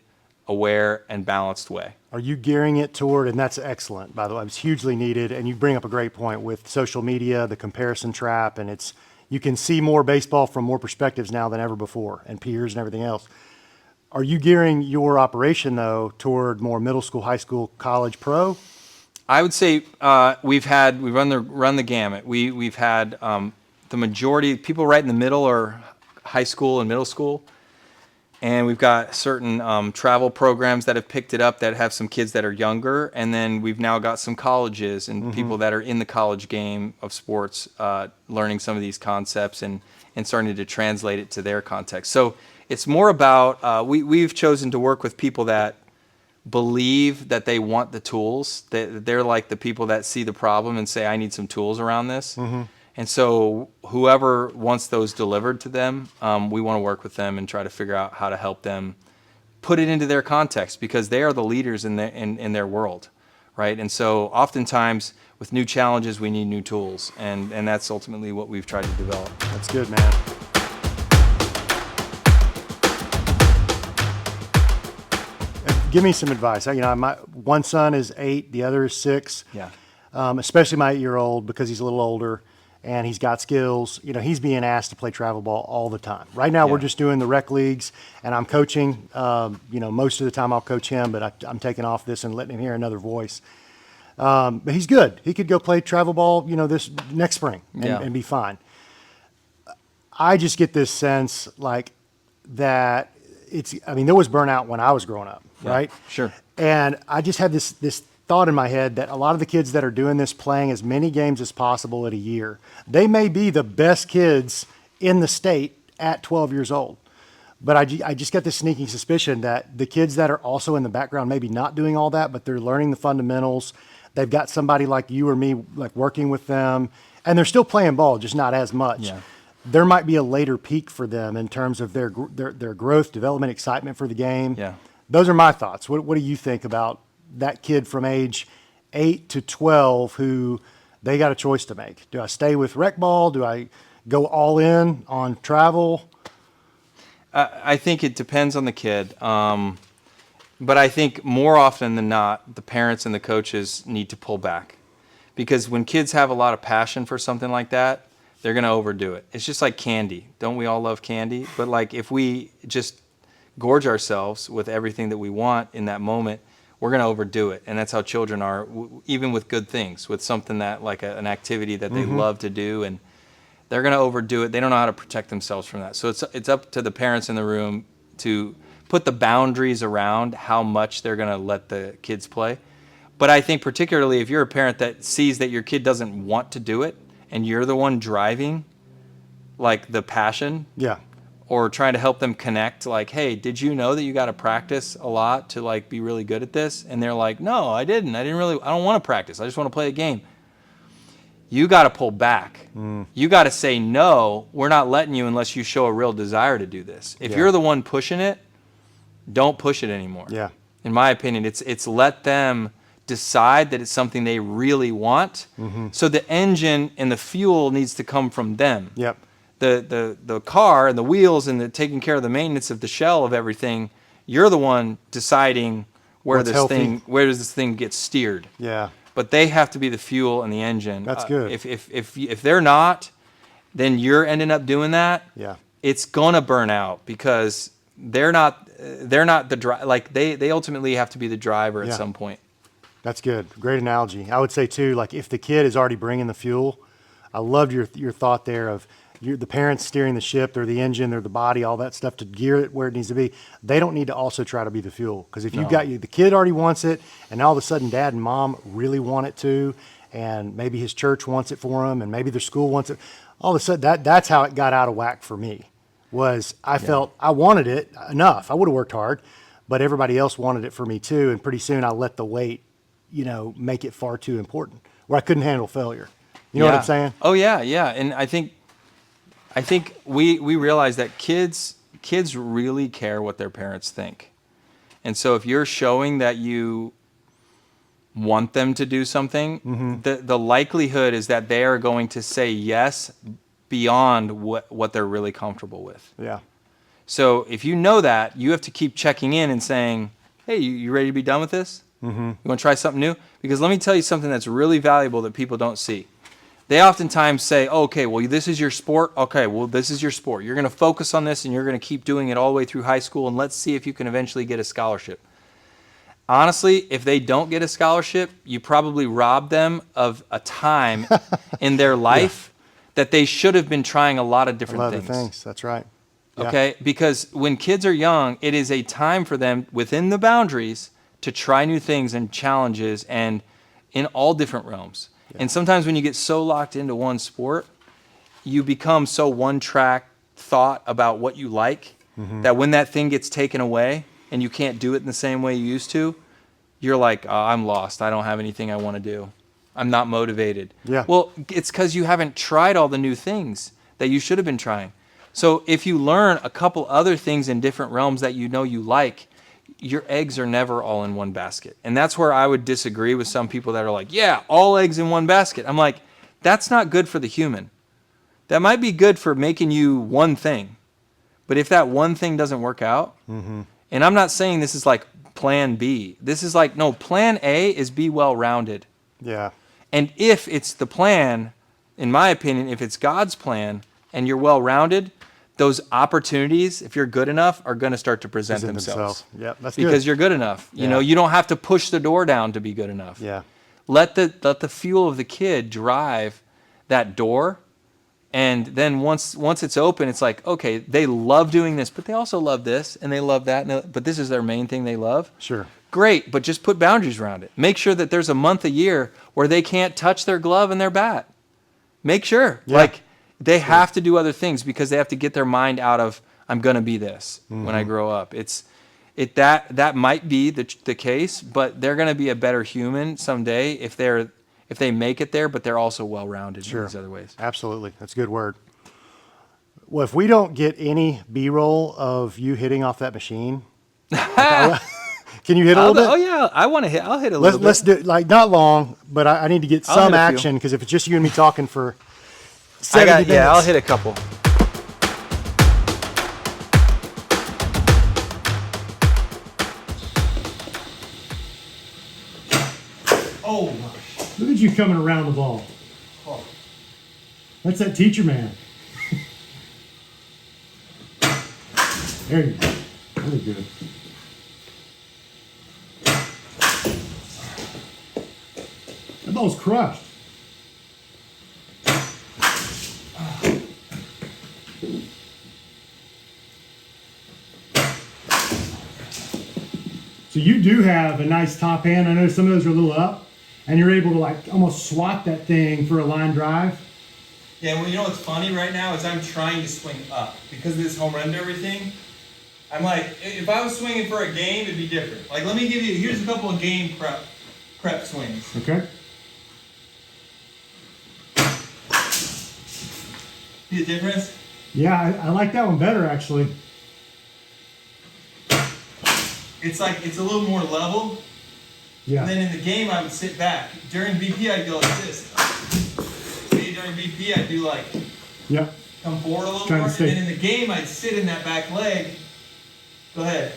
aware, and balanced way. Are you gearing it toward, and that's excellent, by the way, it's hugely needed, and you bring up a great point with social media, the comparison trap, and it's, you can see more baseball from more perspectives now than ever before, and peers and everything else. Are you gearing your operation, though, toward more middle school, high school, college, pro? I would say we run the gamut. We've had the majority, people right in the middle are high school and middle school. And we've got certain travel programs that have picked it up that have some kids that are younger. And then we've now got some colleges and people that are in the college game of sports learning some of these concepts and starting to translate it to their context. So it's more about, we've chosen to work with people that believe that they want the tools. They're like the people that see the problem and say, I need some tools around this. And so whoever wants those delivered to them, we want to work with them and try to figure out how to help them put it into their context because they are the leaders in their world, right? And so oftentimes with new challenges, we need new tools. And that's ultimately what we've tried to develop. That's good, man. Give me some advice. You know, my one son is 8, the other is 6. Yeah. Especially my 8-year-old because he's a little older. And he's got skills. You know, he's being asked to play travel ball all the time. Right now, we're just doing the rec leagues, and I'm coaching. You know, most of the time I'll coach him, but I'm taking off this and letting him hear another voice. But he's good. He could go play travel ball, you know, this next spring and be fine. I just get this sense like that I mean, there was burnout when I was growing up, right? Sure. And I just had this thought in my head that a lot of the kids that are doing this, playing as many games as possible at a year, they may be the best kids in the state at 12 years old. But I just got this sneaking suspicion that the kids that are also in the background, maybe not doing all that, but they're learning the fundamentals. They've got somebody like you or me, like working with them, and they're still playing ball, just not as much. Yeah. There might be a later peak for them in terms of their growth, development, excitement for the game. Yeah. Those are my thoughts. What do you think about that kid from age 8 to 12 who they got a choice to make? Do I stay with rec ball? Do I go all in on travel? I think it depends on the kid. But I think more often than not, the parents and the coaches need to pull back. Because when kids have a lot of passion for something like that, they're going to overdo it. It's just like candy. Don't we all love candy? But like if we just gorge ourselves with everything that we want in that moment, we're going to overdo it. And that's how children are, even with good things, with something that like an activity that they love to do. And they're going to overdo it. They don't know how to protect themselves from that. So it's up to the parents in the room to put the boundaries around how much they're going to let the kids play. But I think particularly if you're a parent that sees that your kid doesn't want to do it and you're the one driving like the passion, or trying to help them connect, like, hey, did you know that you got to practice a lot to like be really good at this? And they're like, no, I didn't really, I don't want to practice. I just want to play a game. You got to pull back. You got to say, no, we're not letting you unless you show a real desire to do this. If you're the one pushing it, don't push it anymore. Yeah. In my opinion, it's let them decide that it's something they really want. So the engine and the fuel needs to come from them. Yep. The car and the wheels and the taking care of the maintenance of the shell of everything, you're the one deciding where What's healthy. where does this thing get steered. Yeah. But they have to be the fuel and the engine. That's good. If they're not, then you're ending up doing that. Yeah. It's gonna burn out because they're not the like they ultimately have to be the driver at some point. That's good. Great analogy. I would say too, like if the kid is already bringing the fuel, I loved your thought there of the parents steering the ship, they're the engine, they're the body, all that stuff to gear it where it needs to be. They don't need to also try to be the fuel. Because if you've got the kid already wants it, and all of a sudden dad and mom really want it too, and maybe his church wants it for him, and maybe their school wants it, all of a sudden that's how it got out of whack for me. Was I felt I wanted it enough. I would have worked hard, but everybody else wanted it for me too. And pretty soon I let the weight, make it far too important where I couldn't handle failure. You know what I'm saying? Oh yeah, yeah. And I think we realize that kids really care what their parents think. And so if you're showing that you want them to do something, the likelihood is that they are going to say yes beyond what they're really comfortable with. Yeah. So if you know that, you have to keep checking in and saying, hey, you ready to be done with this? You want to try something new? Because let me tell you something that's really valuable that people don't see. They oftentimes say, okay, well, this is your sport. Okay, well, this is your sport. You're going to focus on this and you're going to keep doing it all the way through high school, and let's see if you can eventually get a scholarship. Honestly, if they don't get a scholarship, you probably rob them of a time in their life that they should have been trying a lot of different things. That's right. Yeah. Okay? Because when kids are young, it is a time for them within the boundaries to try new things and challenges and in all different realms. Yeah. And sometimes when you get so locked into one sport, you become so one-track thought about what you like that when that thing gets taken away and you can't do it in the same way you used to, you're like, oh, I'm lost. I don't have anything I want to do. I'm not motivated. Yeah. Well, it's because you haven't tried all the new things that you should have been trying. So if you learn a couple other things in different realms that you know you like, your eggs are never all in one basket. And that's where I would disagree with some people that are like, yeah, all eggs in one basket. I'm like, that's not good for the human. That might be good for making you one thing. But if that one thing doesn't work out, and I'm not saying this is like plan B. This is like, no, plan A is be well-rounded. Yeah. And if it's the plan, in my opinion, if it's God's plan and you're well-rounded, those opportunities, if you're good enough, are going to start to present themselves. Yeah, that's because good. you're good enough. You know, you don't have to push the door down to be good enough. Yeah. Let the fuel of the kid drive that door. And then once it's open, it's like, okay, they love doing this, but they also love this and they love that. But this is their main thing they love. Sure. Great, but just put boundaries around it. Make sure that there's a month a year where they can't touch their glove and their bat. Make sure. Yeah. Like they have to do other things because they have to get their mind out of, I'm going to be this when I grow up. That might be the case, but they're going to be a better human someday if they make it there, but they're also well-rounded in these other ways. Absolutely. That's a good word. Well, if we don't get any B-roll of you hitting off that machine, can you hit a little bit? Oh yeah, I want to hit. I'll hit a little bit. Let's do it, like not long, but I need to get some action because if it's just you and me talking for 70 minutes. Yeah, I'll hit a couple. Oh my. Look at you coming around the ball. That's that Teacherman. There you go. Really good. That ball's crushed. So you do have a nice top hand. I know some of those are a little up. And you're able to like almost swat that thing for a line drive. Yeah, well, you know what's funny right now is I'm trying to swing up. Because of this home run derby thing, I'm like, if I was swinging for a game, it'd be different. Like, let me give you, here's a couple of game prep swings. Okay. See the difference? Yeah, I like that one better, actually. It's like, it's a little more level. Yeah. And then in the game, I would sit back. During BP, I'd go like this. See, during BP, I'd do like, Yep. come forward a little Trying to more. And stay. then in the game, I'd sit in that back leg. Go ahead.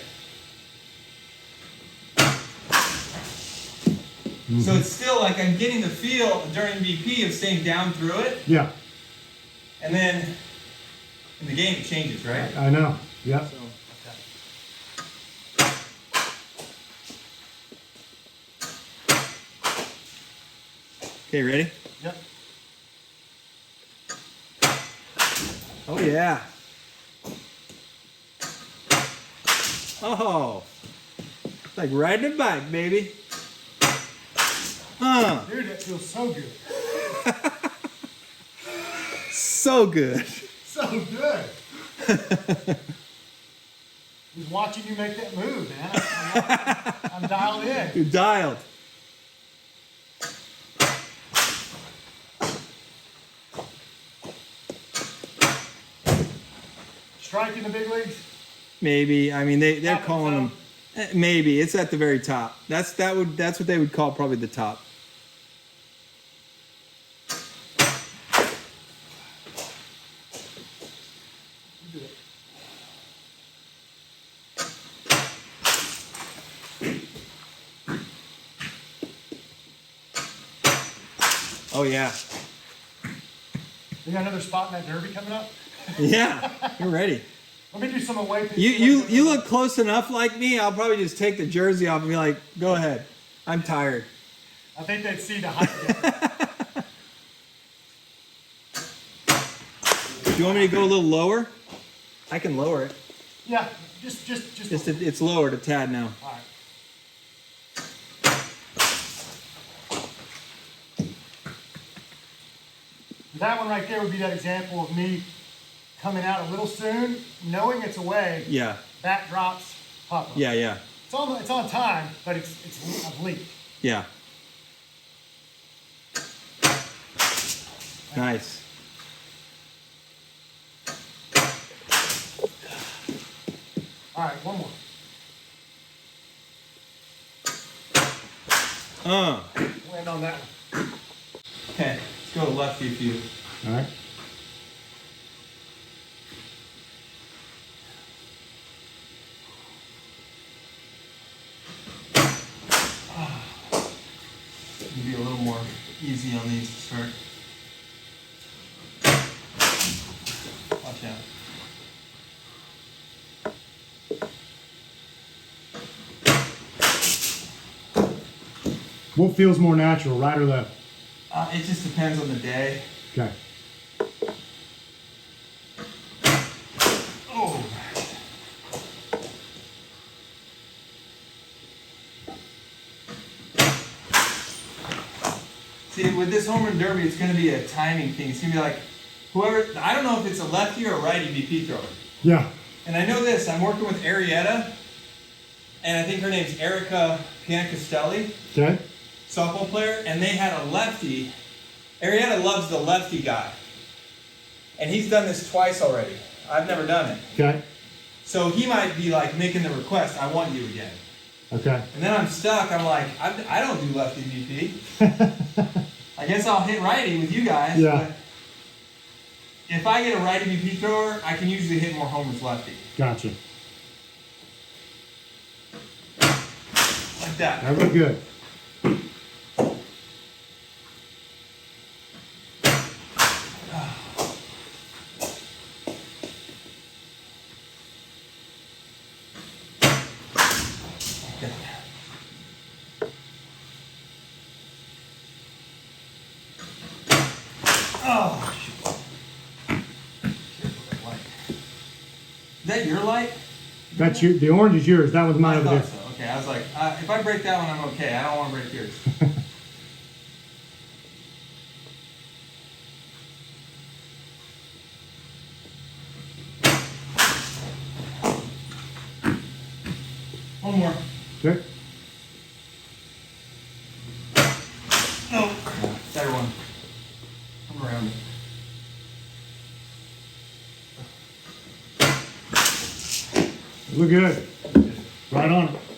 So it's still like I'm getting the feel during BP of staying down through it. Yeah. And then in the game, it changes, right? I know. Yep. Okay, ready? Yep. Oh, yeah. Oh. It's like riding a bike, baby. Dude, that feels so good. So good. So good. Just watching you make that move, man. I'm dialed in. You're dialed. Strike in the big leagues? Maybe. I mean, they're Top of the calling them. Maybe it's at the very top. That's what they would call probably the top. Oh yeah. We got another spot in that derby coming up? Yeah. You're ready. Let me do some away pitch. You look close enough like me. I'll probably just take the jersey off and be like, go ahead. I'm tired. I think they'd see the height difference. Do you want me to go a little lower? I can lower it. Yeah, just. It's lowered a tad now. All right. That one right there would be that example of me coming out a little soon, knowing it's away. Yeah. Bat drops, pop up. Yeah, yeah. It's on time, but it's I've leaked. Yeah. Nice. All right, one more. Land on that one. Okay, let's go lefty if you. All right. Be a little more easy on these to start. Watch out. What feels more natural, right or left? It just depends on the day. Okay. Oh. See, with this home run derby, it's going to be a timing thing. It's going to be like, whoever, I don't know if it's a lefty or a righty BP thrower. Yeah. And I know this, I'm working with Arietta, and I think her name's Erica Piancastelli, Okay. softball player, and they had a lefty. Arietta loves the lefty guy. And he's done this twice already. I've never done it. Okay. So he might be like making the request, I want you again. Okay. And then I'm stuck, I'm like, I don't do lefty BP. I guess I'll hit righty with you guys. Yeah. But if I get a righty BP thrower, I can usually hit more homers lefty. Gotcha. Like that. That looked good. Oh, shoot. Is that your light? That's your. The orange is yours. That one's mine I over thought there. so. Okay, I was like, if I break that one, I'm okay. I don't want to break yours. One more. Okay. No. Better one. I'm around it. Look good. Right on it.